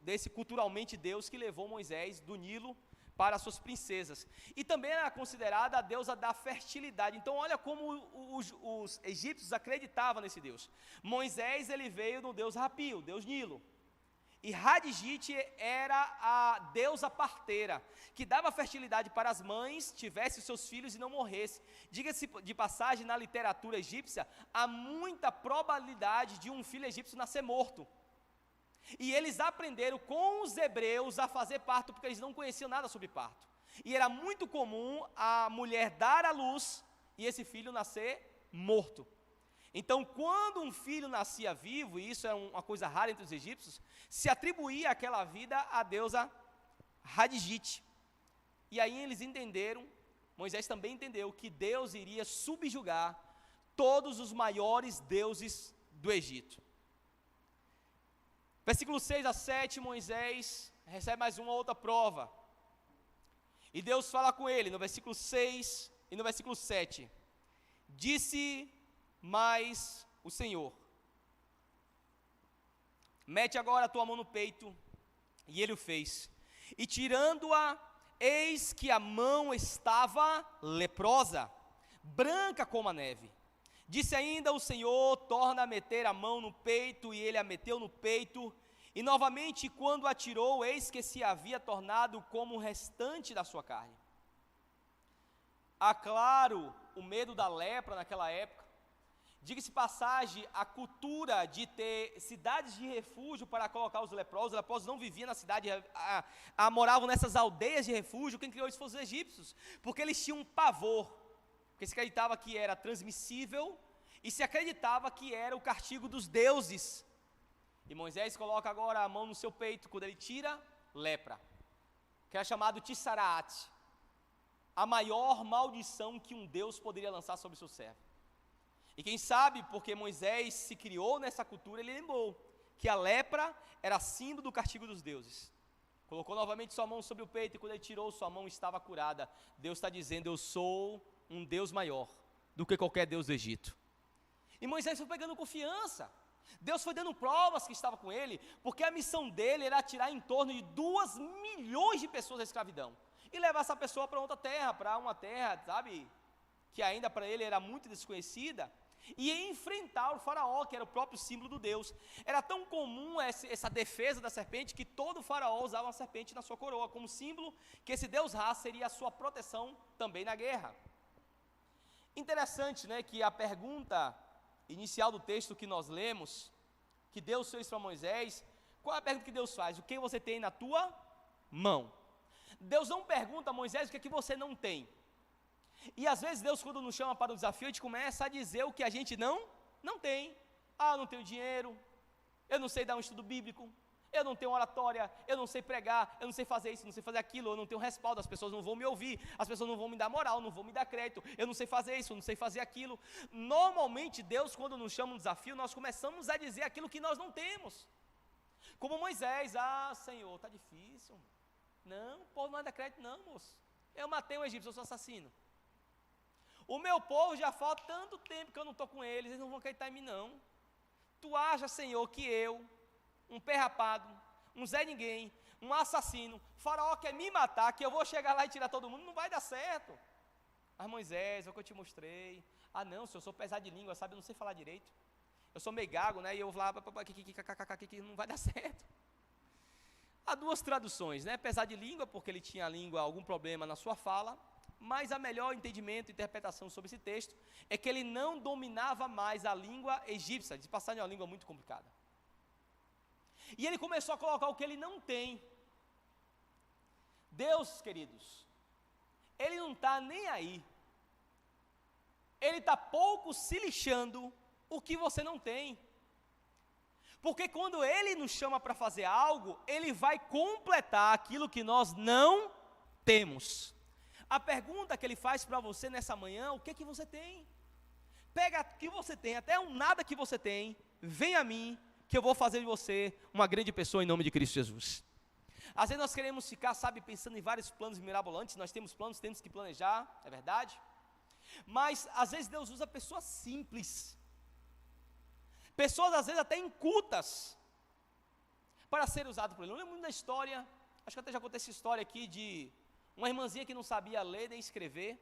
Speaker 2: desse culturalmente Deus que levou Moisés do Nilo para as suas princesas. E também era considerada a deusa da fertilidade. Então olha como os egípcios acreditavam nesse Deus. Moisés, ele veio do deus Rapi, o deus Nilo. E Hadjit era a deusa parteira, que dava fertilidade para as mães, tivesse os seus filhos e não morresse. Diga-se de passagem, na literatura egípcia, há muita probabilidade de um filho egípcio nascer morto. E eles aprenderam com os hebreus a fazer parto, porque eles não conheciam nada sobre parto. E era muito comum a mulher dar à luz e esse filho nascer morto. Então, quando um filho nascia vivo, e isso é uma coisa rara entre os egípcios, se atribuía aquela vida à deusa Hadjit. E aí eles entenderam, Moisés também entendeu, que Deus iria subjugar todos os maiores deuses do Egito. Versículo 6 a 7, Moisés recebe mais uma outra prova. E Deus fala com ele, no versículo 6 e no versículo 7. Disse mais o Senhor: mete agora a tua mão no peito. E ele o fez. E tirando-a, eis que a mão estava leprosa, branca como a neve. Disse ainda o Senhor: torna a meter a mão no peito, e ele a meteu no peito, e novamente quando a tirou, eis que se havia tornado como o restante da sua carne. Há claro o medo da lepra naquela época. Diga-se passagem, a cultura de ter cidades de refúgio para colocar os leprosos não viviam na cidade, moravam nessas aldeias de refúgio. Quem criou isso foram os egípcios, porque eles tinham um pavor, porque se acreditava que era transmissível e se acreditava que era o castigo dos deuses. E Moisés coloca agora a mão no seu peito, quando ele tira, lepra, que era chamado Tissaraat, a maior maldição que um Deus poderia lançar sobre o seu servo. E quem sabe, porque Moisés se criou nessa cultura, ele lembrou que a lepra era símbolo do castigo dos deuses. Colocou novamente sua mão sobre o peito, e quando ele tirou, sua mão estava curada. Deus está dizendo: eu sou um Deus maior do que qualquer Deus do Egito. E Moisés foi pegando confiança. Deus foi dando provas que estava com ele, porque a missão dele era tirar em torno de 2 milhões de pessoas da escravidão e levar essa pessoa para outra terra, para uma terra, sabe, que ainda para ele era muito desconhecida, e enfrentar o faraó, que era o próprio símbolo do Deus. Era tão comum essa defesa da serpente, que todo faraó usava uma serpente na sua coroa, como símbolo que esse Deus Ra seria a sua proteção também na guerra. Interessante, né, que a pergunta inicial do texto que nós lemos, que Deus fez para Moisés, qual é a pergunta que Deus faz? O que você tem na tua mão? Deus não pergunta a Moisés o que é que você não tem. E às vezes Deus, quando nos chama para o desafio, a gente começa a dizer o que a gente não tem. Eu não tenho dinheiro, eu não sei dar um estudo bíblico, eu não tenho oratória, eu não sei pregar, eu não sei fazer isso, não sei fazer aquilo, eu não tenho respaldo, as pessoas não vão me ouvir, as pessoas não vão me dar moral, não vão me dar crédito, eu não sei fazer isso, eu não sei fazer aquilo. Normalmente Deus, quando nos chama um desafio, nós começamos a dizer aquilo que nós não temos. Como Moisés: Senhor, está difícil. Não, o povo não vai dar crédito não, moço. Eu matei um egípcio, eu sou assassino. O meu povo já falta tanto tempo que eu não estou com eles, eles não vão acreditar em mim não. Tu acha, Senhor, que eu, um pé rapado, um Zé Ninguém, um assassino, faraó quer me matar, que eu vou chegar lá e tirar todo mundo? Não vai dar certo. Mas Moisés, é o que eu te mostrei. Não, Senhor, eu sou pesado de língua, sabe, eu não sei falar direito. Eu sou meio gago, né? E eu falava, que não vai dar certo. Há duas traduções, né? Apesar de língua, porque ele tinha algum problema na sua fala, mas a melhor entendimento e interpretação sobre esse texto é que ele não dominava mais a língua egípcia, de passagem é uma língua muito complicada. E ele começou a colocar o que ele não tem. Deus, queridos, ele não está nem aí. Ele está pouco se lixando o que você não tem. Porque quando ele nos chama para fazer algo, ele vai completar aquilo que nós não temos. A pergunta que ele faz para você nessa manhã, o que é que você tem? Pega o que você tem, até um nada que você tem, vem a mim, que eu vou fazer de você uma grande pessoa em nome de Cristo Jesus. Às vezes nós queremos ficar, pensando em vários planos mirabolantes, nós temos planos, temos que planejar, é verdade? Mas às vezes Deus usa pessoas simples, pessoas às vezes até incultas, para ser usado por Ele. Eu lembro muito da história, acho que até já contei essa história aqui, de uma irmãzinha que não sabia ler nem escrever.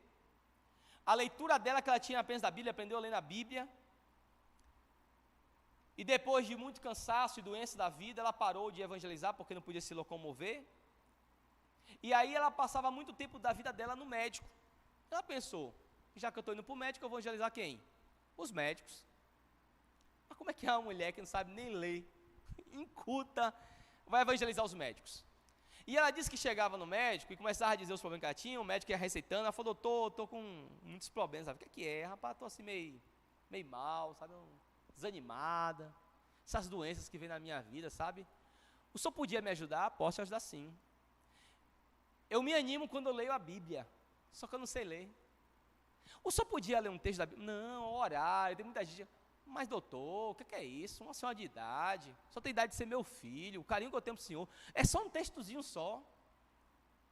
Speaker 2: A leitura dela que ela tinha apenas da Bíblia, aprendeu a ler na Bíblia. E depois de muito cansaço e doença da vida, ela parou de evangelizar porque não podia se locomover. E aí ela passava muito tempo da vida dela no médico. Ela pensou, já que eu estou indo para o médico, eu vou evangelizar quem? Os médicos. Mas como é que é uma mulher que não sabe nem ler, inculta, vai evangelizar os médicos? E ela disse que chegava no médico e começava a dizer os problemas que ela tinha, o médico ia receitando, ela falou, doutor, estou com muitos problemas, sabe? O que é? Rapaz, estou assim meio mal, sabe? Desanimada, essas doenças que vêm na minha vida, sabe? O senhor podia me ajudar? Posso te ajudar sim. Eu me animo quando eu leio a Bíblia, só que eu não sei ler. O senhor podia ler um texto da Bíblia? Não, horário, tem muita gente. Mas doutor, o que é isso? Uma senhora de idade, só tem idade de ser meu filho, o carinho que eu tenho para o senhor, é só um textozinho só.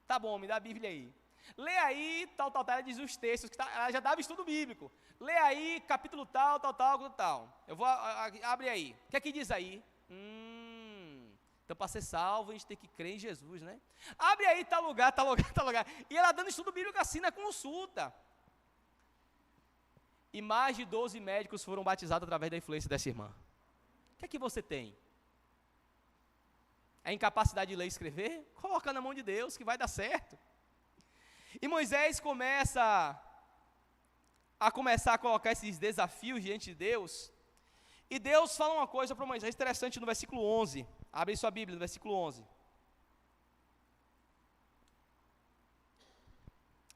Speaker 2: Tá bom, me dá a Bíblia aí. Lê aí, tal, ela diz os textos, ela já dava estudo bíblico. Lê aí, capítulo tal. Eu vou, abre aí. O que é que diz aí? Então para ser salvo a gente tem que crer em Jesus, né? Abre aí, tal lugar. E ela dando estudo bíblico assim na consulta. E mais de 12 médicos foram batizados através da influência dessa irmã. O que é que você tem? A incapacidade de ler e escrever? Coloca na mão de Deus que vai dar certo. E Moisés começa a colocar esses desafios diante de Deus. E Deus fala uma coisa para Moisés interessante no versículo 11. Abre sua Bíblia no versículo 11.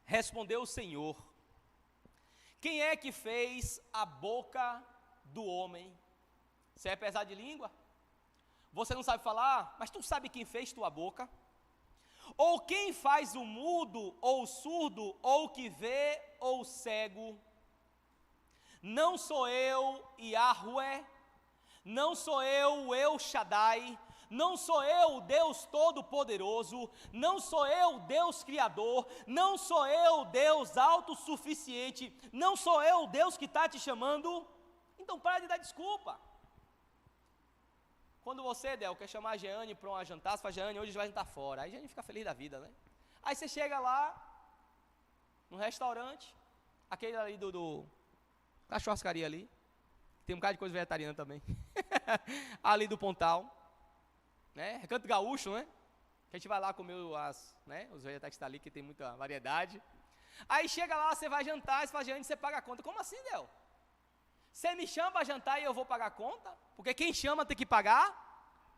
Speaker 2: Respondeu o Senhor: quem é que fez a boca do homem? Você é pesado de língua? Você não sabe falar? Mas tu sabe quem fez tua boca? Ou quem faz o mudo, ou o surdo, ou o que vê, ou o cego? Não sou eu, Yahweh? Não sou eu, o El Shaddai? Não sou eu, o Deus Todo-Poderoso? Não sou eu, Deus Criador? Não sou eu, Deus autossuficiente? Não sou eu, o Deus que está te chamando? Então para de dar desculpa. Quando você, Del, quer chamar a Jeane para uma jantar, você fala, Jeane, hoje a gente vai jantar fora. Aí a gente fica feliz da vida, né? Aí você chega lá, no restaurante, aquele ali da churrascaria ali, tem um bocado de coisa vegetariana também, ali do Pontal, né? Recanto Gaúcho, né? Que a gente vai lá comer os vegetais que estão ali, que tem muita variedade. Aí chega lá, você vai jantar, você fala, Jeane, você paga a conta. Como assim, Del? Você me chama para jantar e eu vou pagar a conta? Porque quem chama tem que pagar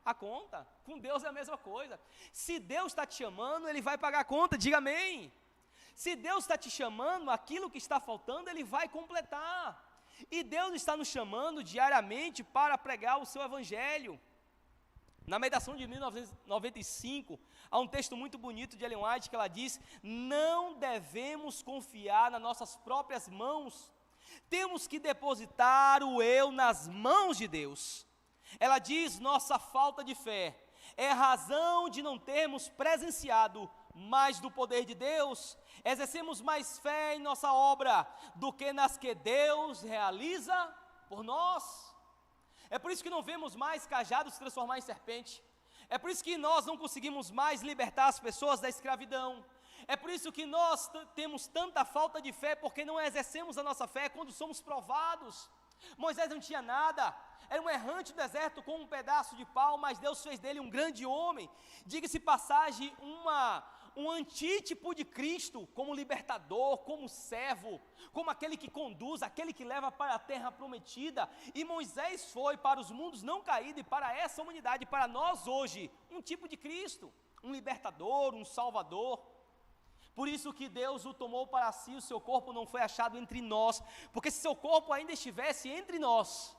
Speaker 2: a conta. Com Deus é a mesma coisa. Se Deus está te chamando, Ele vai pagar a conta, diga amém. Se Deus está te chamando, aquilo que está faltando, Ele vai completar. E Deus está nos chamando diariamente para pregar o seu evangelho. Na meditação de 1995, há um texto muito bonito de Ellen White que ela diz: não devemos confiar nas nossas próprias mãos, temos que depositar o eu nas mãos de Deus. Ela diz: nossa falta de fé é razão de não termos presenciado mais do poder de Deus, exercemos mais fé em nossa obra do que nas que Deus realiza por nós. É por isso que não vemos mais cajado se transformar em serpente. É por isso que nós não conseguimos mais libertar as pessoas da escravidão. É por isso que nós temos tanta falta de fé, porque não exercemos a nossa fé quando somos provados. Moisés não tinha nada, era um errante do deserto com um pedaço de pau, mas Deus fez dele um grande homem. Diga-se passagem, um antítipo de Cristo, como libertador, como servo, como aquele que conduz, aquele que leva para a terra prometida. E Moisés foi para os mundos não caídos e para essa humanidade, para nós hoje, um tipo de Cristo, um libertador, um salvador. Por isso que Deus o tomou para si, o seu corpo não foi achado entre nós, porque se seu corpo ainda estivesse entre nós,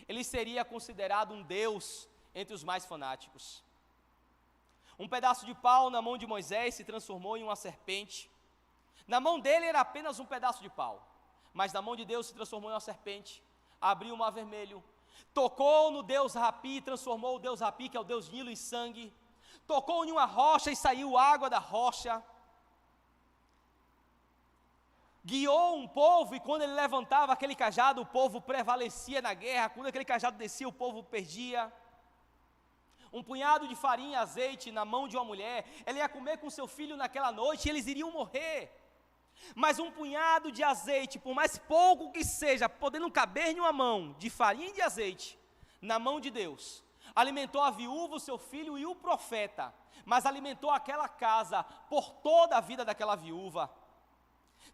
Speaker 2: ele seria considerado um Deus entre os mais fanáticos. Um pedaço de pau na mão de Moisés se transformou em uma serpente. Na mão dele era apenas um pedaço de pau, mas na mão de Deus se transformou em uma serpente. Abriu o mar vermelho, tocou no Deus Rapi e transformou o Deus Rapi, que é o Deus Nilo, em sangue. Tocou em uma rocha e saiu água da rocha. Guiou um povo, e quando ele levantava aquele cajado, o povo prevalecia na guerra. Quando aquele cajado descia, o povo perdia. Um punhado de farinha e azeite na mão de uma mulher, ela ia comer com seu filho naquela noite e eles iriam morrer. Mas um punhado de azeite, por mais pouco que seja, podendo caber em uma mão, de farinha e de azeite, na mão de Deus, alimentou a viúva, o seu filho e o profeta, mas alimentou aquela casa por toda a vida daquela viúva.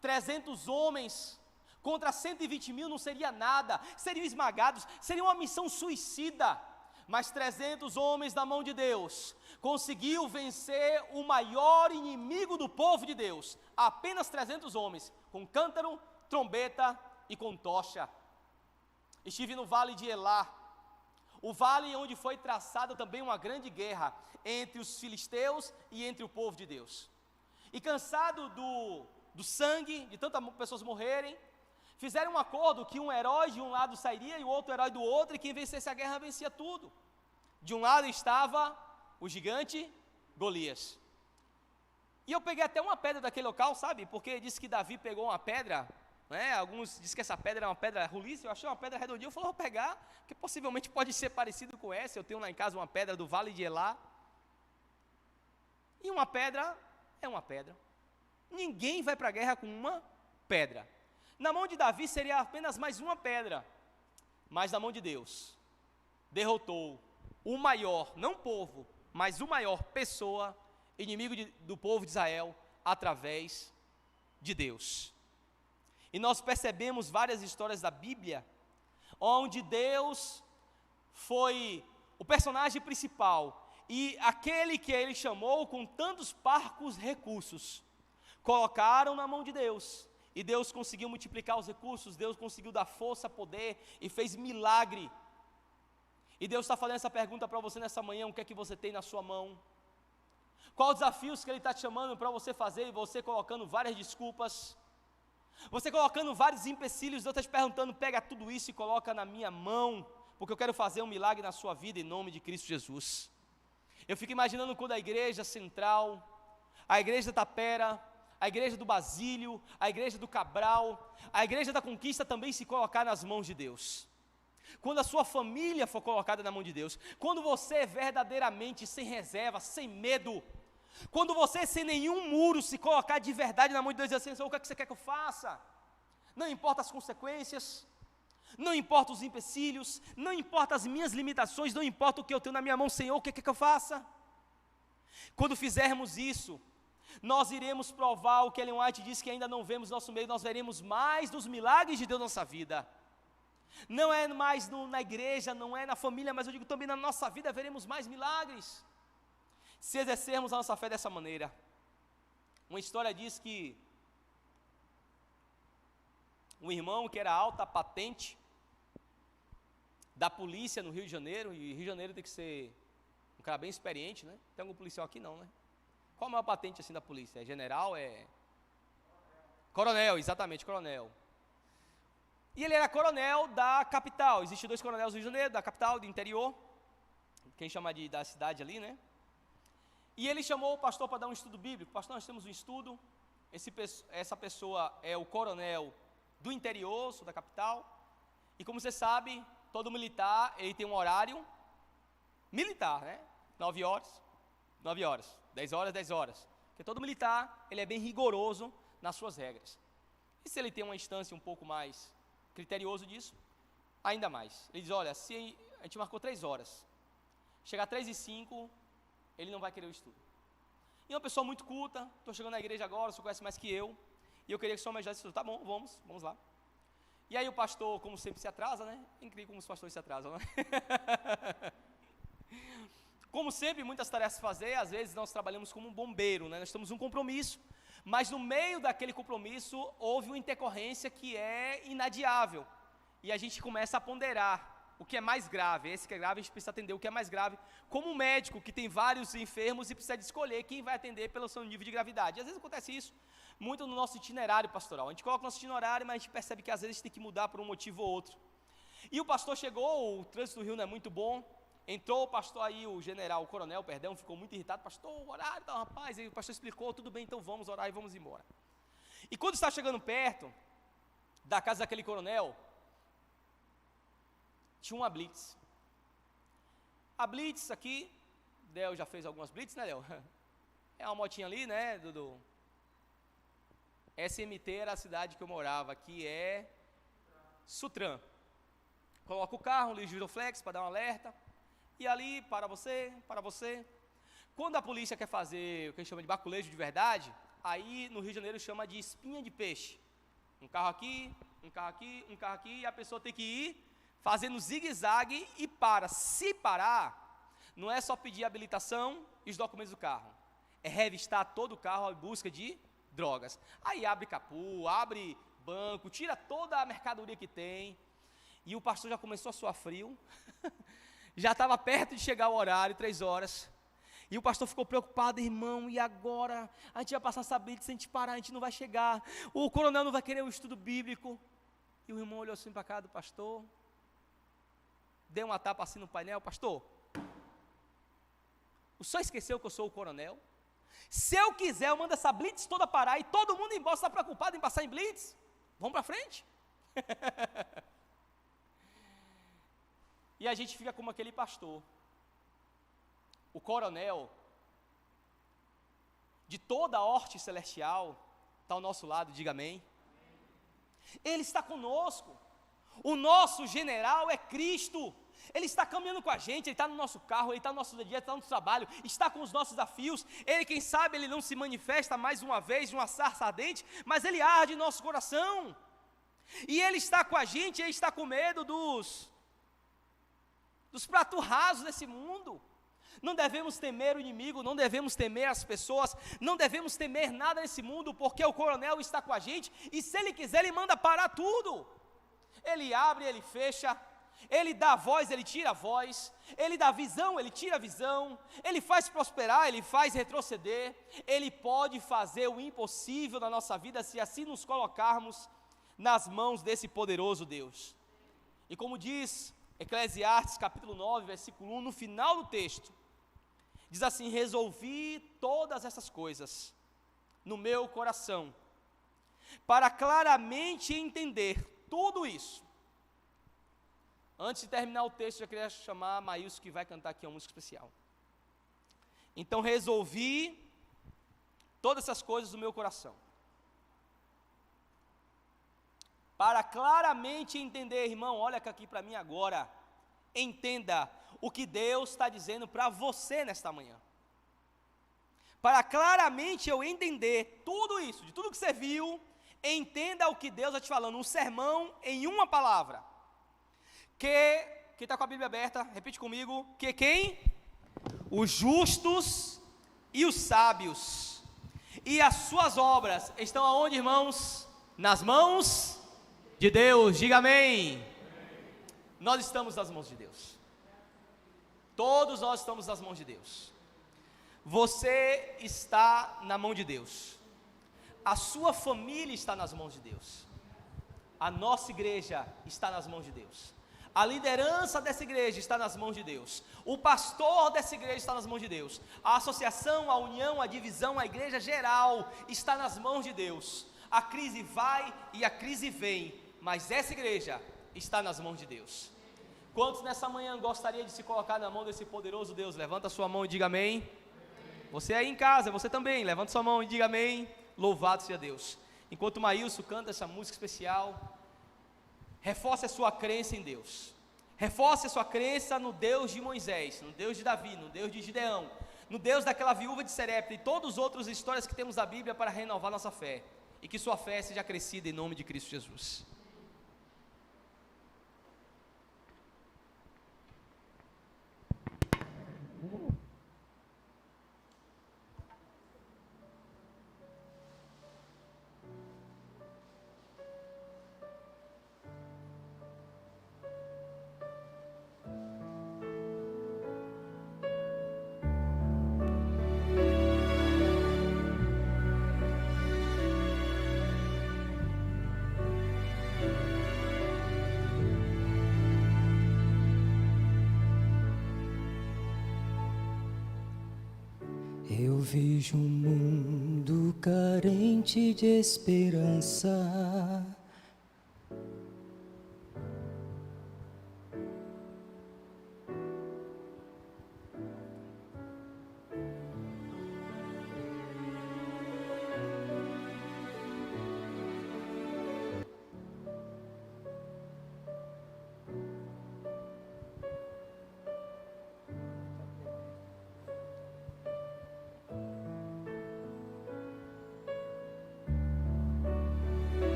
Speaker 2: 300 homens contra 120 mil não seria nada, seriam esmagados, seria uma missão suicida, mas 300 homens na mão de Deus, conseguiu vencer o maior inimigo do povo de Deus, apenas 300 homens, com cântaro, trombeta e com tocha. Estive no vale de Elá, o vale onde foi traçada também uma grande guerra entre os filisteus e entre o povo de Deus, e cansado do sangue, de tantas pessoas morrerem, fizeram um acordo que um herói de um lado sairia e o outro herói do outro, e quem vencesse a guerra vencia tudo. De um lado estava o gigante Golias. E eu peguei até uma pedra daquele local, sabe? Porque disse que Davi pegou uma pedra, né? Alguns dizem que essa pedra é uma pedra roliça, eu achei uma pedra redondinha, eu falei, vou pegar, porque possivelmente pode ser parecido com essa. Eu tenho lá em casa uma pedra do Vale de Elá. E uma pedra é uma pedra. Ninguém vai para a guerra com uma pedra. Na mão de Davi seria apenas mais uma pedra, mas na mão de Deus, derrotou o maior, não povo, mas o maior pessoa, inimigo do povo de Israel, através de Deus. E nós percebemos várias histórias da Bíblia, onde Deus foi o personagem principal, e aquele que ele chamou com tantos parcos recursos, colocaram na mão de Deus, e Deus conseguiu multiplicar os recursos, Deus conseguiu dar força, poder, e fez milagre. E Deus está fazendo essa pergunta para você nessa manhã: o que é que você tem na sua mão? Quais os desafios que Ele está te chamando para você fazer, e você colocando várias desculpas, você colocando vários empecilhos. Deus está te perguntando: pega tudo isso e coloca na minha mão, porque eu quero fazer um milagre na sua vida, em nome de Cristo Jesus. Eu fico imaginando quando a igreja central, a igreja da Tapera, a igreja do Basílio, a igreja do Cabral, a igreja da Conquista também se colocar nas mãos de Deus. Quando a sua família for colocada na mão de Deus, quando você verdadeiramente, sem reserva, sem medo, quando você sem nenhum muro se colocar de verdade na mão de Deus e dizer assim: o que é que você quer que eu faça? Não importa as consequências, não importa os empecilhos, não importa as minhas limitações, não importa o que eu tenho na minha mão, Senhor, o que é que eu faça? Quando fizermos isso, nós iremos provar o que Ellen White diz que ainda não vemos no nosso meio. Nós veremos mais dos milagres de Deus na nossa vida. Não é mais na igreja, não é na família, mas eu digo também na nossa vida veremos mais milagres, se exercermos a nossa fé dessa maneira. Uma história diz que um irmão que era alta patente da polícia no Rio de Janeiro, e Rio de Janeiro tem que ser um cara bem experiente, né? Tem algum policial aqui não, né? Qual a maior patente assim da polícia? É general? É coronel, exatamente, coronel. E ele era coronel da capital. Existem 2 coronéis do Rio de Janeiro, da capital, do interior, quem chama da cidade ali, né? E ele chamou o pastor para dar um estudo bíblico. Pastor, nós temos um estudo, essa pessoa é o coronel do interior, da capital, e como você sabe, todo militar, ele tem um horário militar, né? 9 horas, 10 horas, 10 horas. Porque todo militar, ele é bem rigoroso nas suas regras. E se ele tem uma instância um pouco mais criterioso disso, ainda mais. Ele diz, olha, se a gente marcou 3 horas, chegar 3h05, ele não vai querer o estudo. E uma pessoa muito culta, estou chegando na igreja agora, o senhor conhece mais que eu, e eu queria que o senhor me ajudasse a estudar. Tá bom, vamos lá. E aí o pastor, como sempre, se atrasa, né? É incrível como os pastores se atrasam, né? Como sempre, muitas tarefas a fazer, às vezes nós trabalhamos como um bombeiro, né? Nós temos um compromisso, mas no meio daquele compromisso houve uma intercorrência que é inadiável, e a gente começa a ponderar o que é mais grave. Esse que é grave a gente precisa atender o que é mais grave, como um médico que tem vários enfermos e precisa de escolher quem vai atender pelo seu nível de gravidade. E às vezes acontece isso muito no nosso itinerário pastoral, a gente coloca o nosso itinerário, mas a gente percebe que às vezes tem que mudar por um motivo ou outro. E o pastor chegou, o trânsito do Rio não é muito bom, entrou o pastor aí, o coronel, ficou muito irritado, pastor, o horário tá, rapaz, e o pastor explicou, tudo bem, então vamos orar e vamos embora. E quando está chegando perto da casa daquele coronel, tinha uma blitz. A blitz aqui, Del já fez algumas blitz, né, Del? É uma motinha ali, né, Dudu? SMT era a cidade que eu morava, que é Sutran. Coloca o carro, liga o giroflex para dar um alerta, e ali, para você. Quando a polícia quer fazer o que a gente chama de baculejo de verdade, aí no Rio de Janeiro chama de espinha de peixe. Um carro aqui, e a pessoa tem que ir fazendo zigue-zague e para. Se parar, não é só pedir habilitação e os documentos do carro, é revistar todo o carro em busca de drogas. Aí abre capô, abre banco, tira toda a mercadoria que tem, e o pastor já começou a suar frio, já estava perto de chegar o horário, 3 horas, e o pastor ficou preocupado, irmão, e agora? A gente vai passar essa blitz, se a gente parar, a gente não vai chegar, o coronel não vai querer o estudo bíblico. E o irmão olhou assim para cá do pastor, deu uma tapa assim no painel, pastor, o senhor esqueceu que eu sou o coronel? Se eu quiser, eu mando essa blitz toda parar e todo mundo embora, está preocupado em passar em blitz? Vamos para frente? E a gente fica como aquele pastor. O coronel de toda a horte celestial está ao nosso lado, diga amém. Ele está conosco. O nosso general é Cristo. Ele está caminhando com a gente, Ele está no nosso carro, Ele está no nosso dia a dia, está no nosso trabalho, está com os nossos desafios. Ele, quem sabe, Ele não se manifesta mais uma vez de uma sarça ardente, mas Ele arde em nosso coração. E Ele está com a gente, Ele está com medo dos pratos rasos desse mundo. Não devemos temer o inimigo, não devemos temer as pessoas, não devemos temer nada nesse mundo, porque o coronel está com a gente, e se Ele quiser, Ele manda parar tudo. Ele abre, Ele fecha, Ele dá voz, Ele tira a voz, Ele dá visão, Ele tira a visão, Ele faz prosperar, Ele faz retroceder, Ele pode fazer o impossível na nossa vida, se assim nos colocarmos nas mãos desse poderoso Deus. E como diz Eclesiastes capítulo 9, versículo 1, no final do texto, diz assim: resolvi todas essas coisas no meu coração, para claramente entender tudo isso. Antes de terminar o texto, eu queria chamar a Maílson, que vai cantar aqui uma música especial. Então resolvi todas essas coisas no meu coração, para claramente entender, irmão, olha aqui para mim agora, entenda o que Deus está dizendo para você nesta manhã, para claramente eu entender tudo isso, de tudo que você viu, entenda o que Deus está te falando, um sermão em uma palavra, quem está com a Bíblia aberta, repete comigo, que quem? Os justos e os sábios, e as suas obras estão aonde, irmãos? Nas mãos de Deus, diga amém. Nós estamos nas mãos de Deus, todos nós estamos nas mãos de Deus. Você está na mão de Deus, a sua família está nas mãos de Deus, a nossa igreja está nas mãos de Deus, a liderança dessa igreja está nas mãos de Deus, o pastor dessa igreja está nas mãos de Deus, a associação, a união, a divisão, a igreja geral está nas mãos de Deus. A crise vai e a crise vem, mas essa igreja está nas mãos de Deus. Quantos nessa manhã gostaria de se colocar na mão desse poderoso Deus? Levanta a sua mão e diga amém. Você aí em casa, você também, levanta sua mão e diga amém. Louvado seja Deus. Enquanto o Maílson canta essa música especial, reforce a sua crença em Deus. Reforce a sua crença no Deus de Moisés, no Deus de Davi, no Deus de Gideão, no Deus daquela viúva de Serepta e todas as outras histórias que temos da Bíblia para renovar nossa fé. E que sua fé seja crescida em nome de Cristo Jesus.
Speaker 6: Eu vejo um mundo carente de esperança.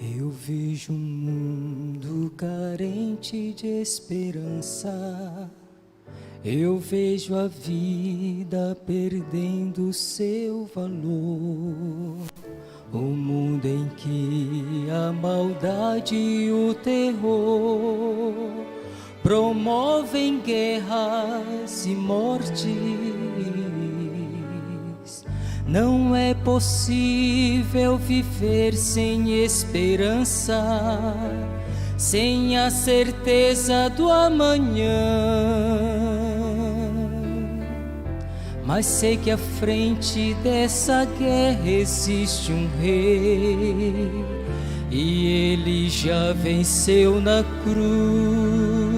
Speaker 6: Eu vejo um mundo carente de esperança. Eu vejo a vida perdendo seu valor. O mundo em que a maldade e o terror promovem guerras e mortes. Não é possível viver sem esperança, sem a certeza do amanhã. Mas sei que à frente dessa guerra existe um rei, e ele já venceu na cruz.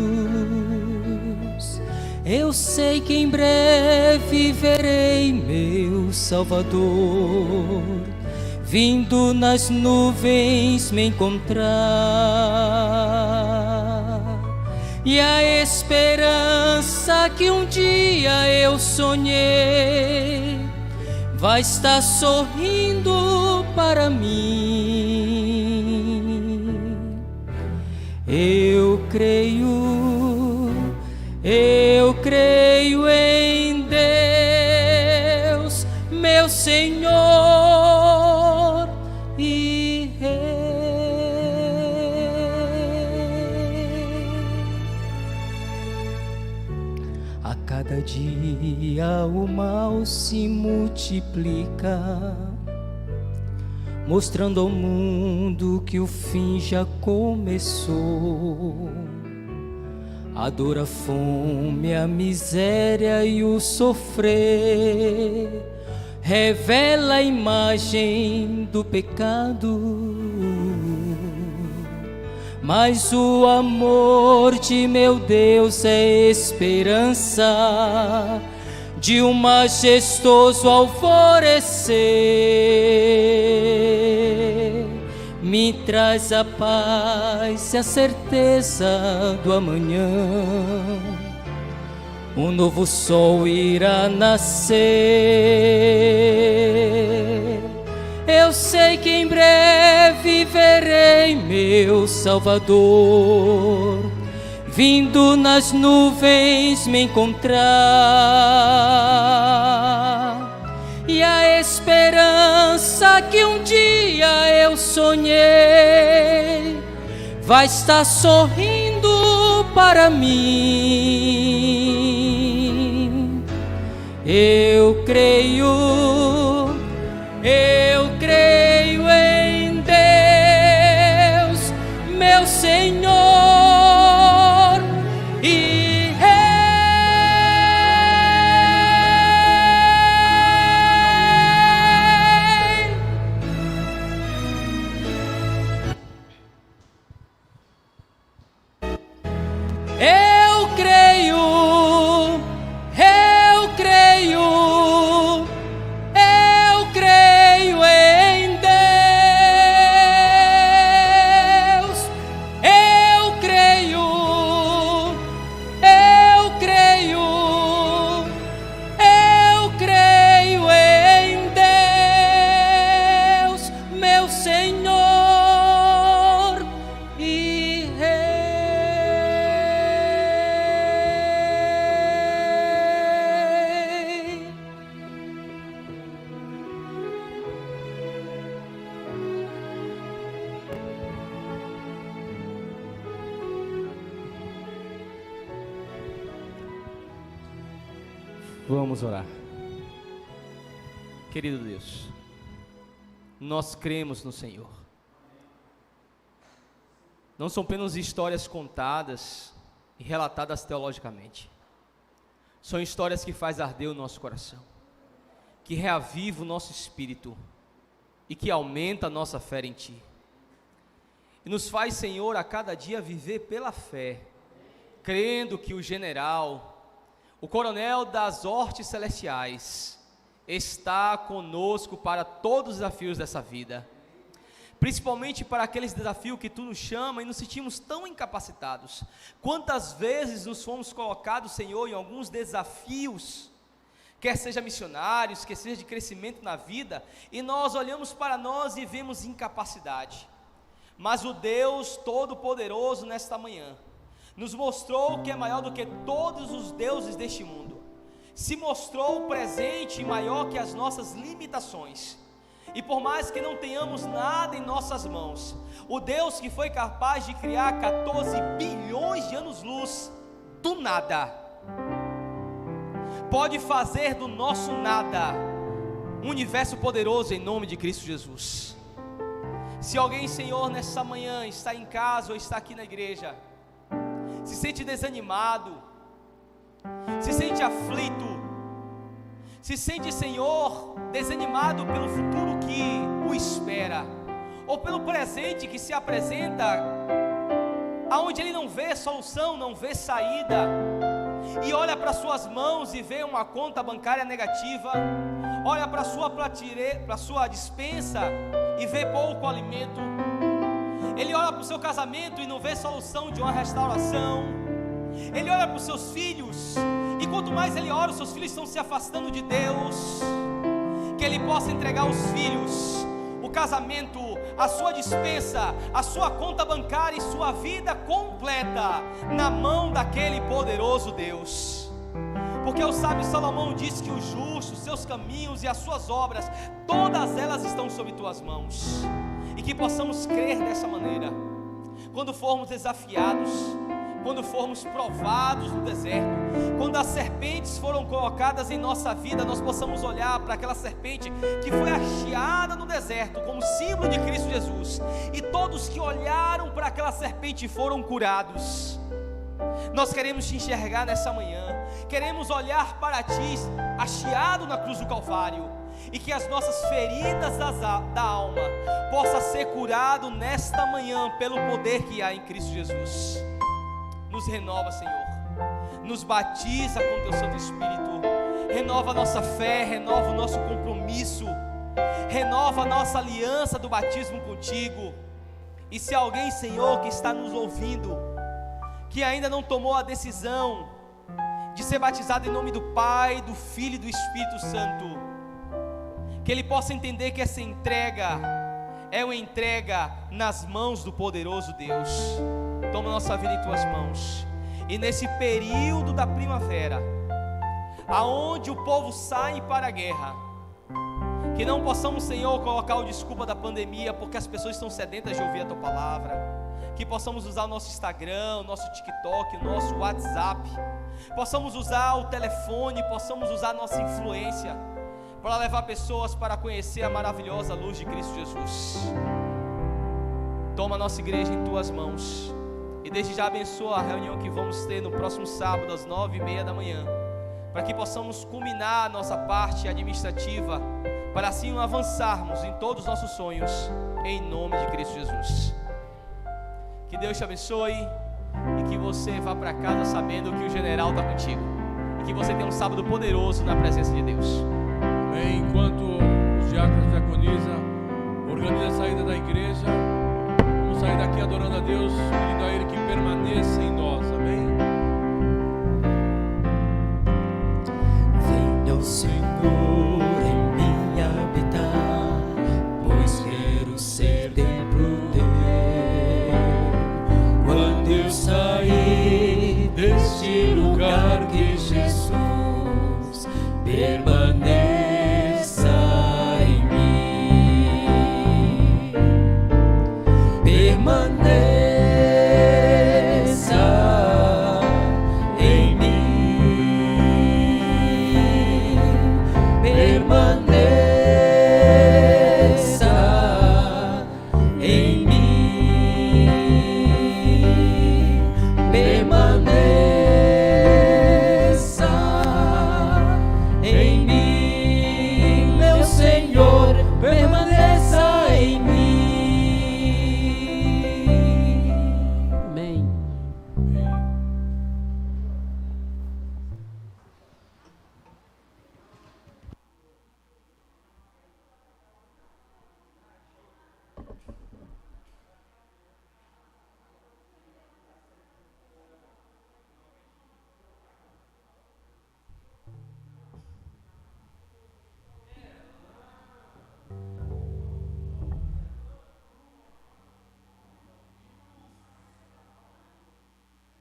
Speaker 6: Eu sei que em breve verei meu Salvador vindo nas nuvens me encontrar, e a esperança que um dia eu sonhei vai estar sorrindo para mim. Eu creio em Deus, meu Senhor e Rei. A cada dia o mal se multiplica, mostrando ao mundo que o fim já começou. A dor, a fome, a miséria e o sofrer revela a imagem do pecado. Mas o amor de meu Deus é esperança de um majestoso alvorecer. Me traz a paz e a certeza do amanhã. Um novo sol irá nascer. Eu sei que em breve verei meu Salvador vindo nas nuvens me encontrar. E a esperança que um dia eu sonhei vai estar sorrindo para mim. Eu creio em Deus, meu Senhor e Rei.
Speaker 13: Vamos orar. Querido Deus, nós cremos no Senhor. Não são apenas histórias contadas e relatadas teologicamente. São histórias que fazem arder o nosso coração, que reaviva o nosso espírito e que aumenta a nossa fé em Ti. E nos faz, Senhor, a cada dia viver pela fé, crendo que o general, o coronel das hortes celestiais, está conosco para todos os desafios dessa vida, principalmente para aqueles desafios que Tu nos chama e nos sentimos tão incapacitados. Quantas vezes nos fomos colocados, Senhor, em alguns desafios, quer seja missionários, quer seja de crescimento na vida, e nós olhamos para nós e vemos incapacidade. Mas o Deus Todo-Poderoso nesta manhã nos mostrou que é maior do que todos os deuses deste mundo, se mostrou presente e maior que as nossas limitações, e por mais que não tenhamos nada em nossas mãos, o Deus que foi capaz de criar 14 bilhões de anos-luz do nada, pode fazer do nosso nada um universo poderoso em nome de Cristo Jesus. Se alguém, Senhor, nessa manhã está em casa ou está aqui na igreja, se sente desanimado, se sente aflito, se sente, Senhor, desanimado pelo futuro que o espera, ou pelo presente que se apresenta, aonde ele não vê solução, não vê saída, e olha para suas mãos e vê uma conta bancária negativa, olha para sua despensa e vê pouco alimento, ele olha para o seu casamento e não vê solução de uma restauração, ele olha para os seus filhos, e quanto mais ele ora, os seus filhos estão se afastando de Deus, que ele possa entregar os filhos, o casamento, a sua despensa, a sua conta bancária e sua vida completa na mão daquele poderoso Deus. Porque o sábio Salomão disse que o justo, seus caminhos e as suas obras, todas elas estão sob tuas mãos, e que possamos crer dessa maneira, quando formos desafiados, quando formos provados no deserto, quando as serpentes foram colocadas em nossa vida, nós possamos olhar para aquela serpente que foi hasteada no deserto como símbolo de Cristo Jesus, e todos que olharam para aquela serpente foram curados. Nós queremos te enxergar nessa manhã, queremos olhar para Ti hasteado na cruz do Calvário, e que as nossas feridas da alma possa ser curado nesta manhã pelo poder que há em Cristo Jesus. Nos renova, Senhor, nos batiza com Teu Santo Espírito, renova a nossa fé, renova o nosso compromisso, renova a nossa aliança do batismo contigo. E se alguém, Senhor, que está nos ouvindo, que ainda não tomou a decisão de ser batizado em nome do Pai, do Filho e do Espírito Santo, que ele possa entender que essa entrega é uma entrega nas mãos do poderoso Deus. Toma nossa vida em Tuas mãos, e nesse período da primavera, aonde o povo sai para a guerra, que não possamos, Senhor, colocar o desculpa da pandemia, porque as pessoas estão sedentas de ouvir a Tua palavra, que possamos usar o nosso Instagram, o nosso TikTok, o nosso WhatsApp, possamos usar o telefone, possamos usar a nossa influência, para levar pessoas para conhecer a maravilhosa luz de Cristo Jesus. Toma a nossa igreja em Tuas mãos, e desde já abençoa a reunião que vamos ter no próximo sábado às 9h30 da manhã, para que possamos culminar a nossa parte administrativa, para assim avançarmos em todos os nossos sonhos, em nome de Cristo Jesus. Que Deus te abençoe, e que você vá para casa sabendo que o general está contigo, e que você tenha um sábado poderoso na presença de Deus.
Speaker 5: Amém. Enquanto os diáconos e diaconisa organizam a saída da igreja, vamos sair daqui adorando a Deus, pedindo a Ele que permaneça em nós. Amém.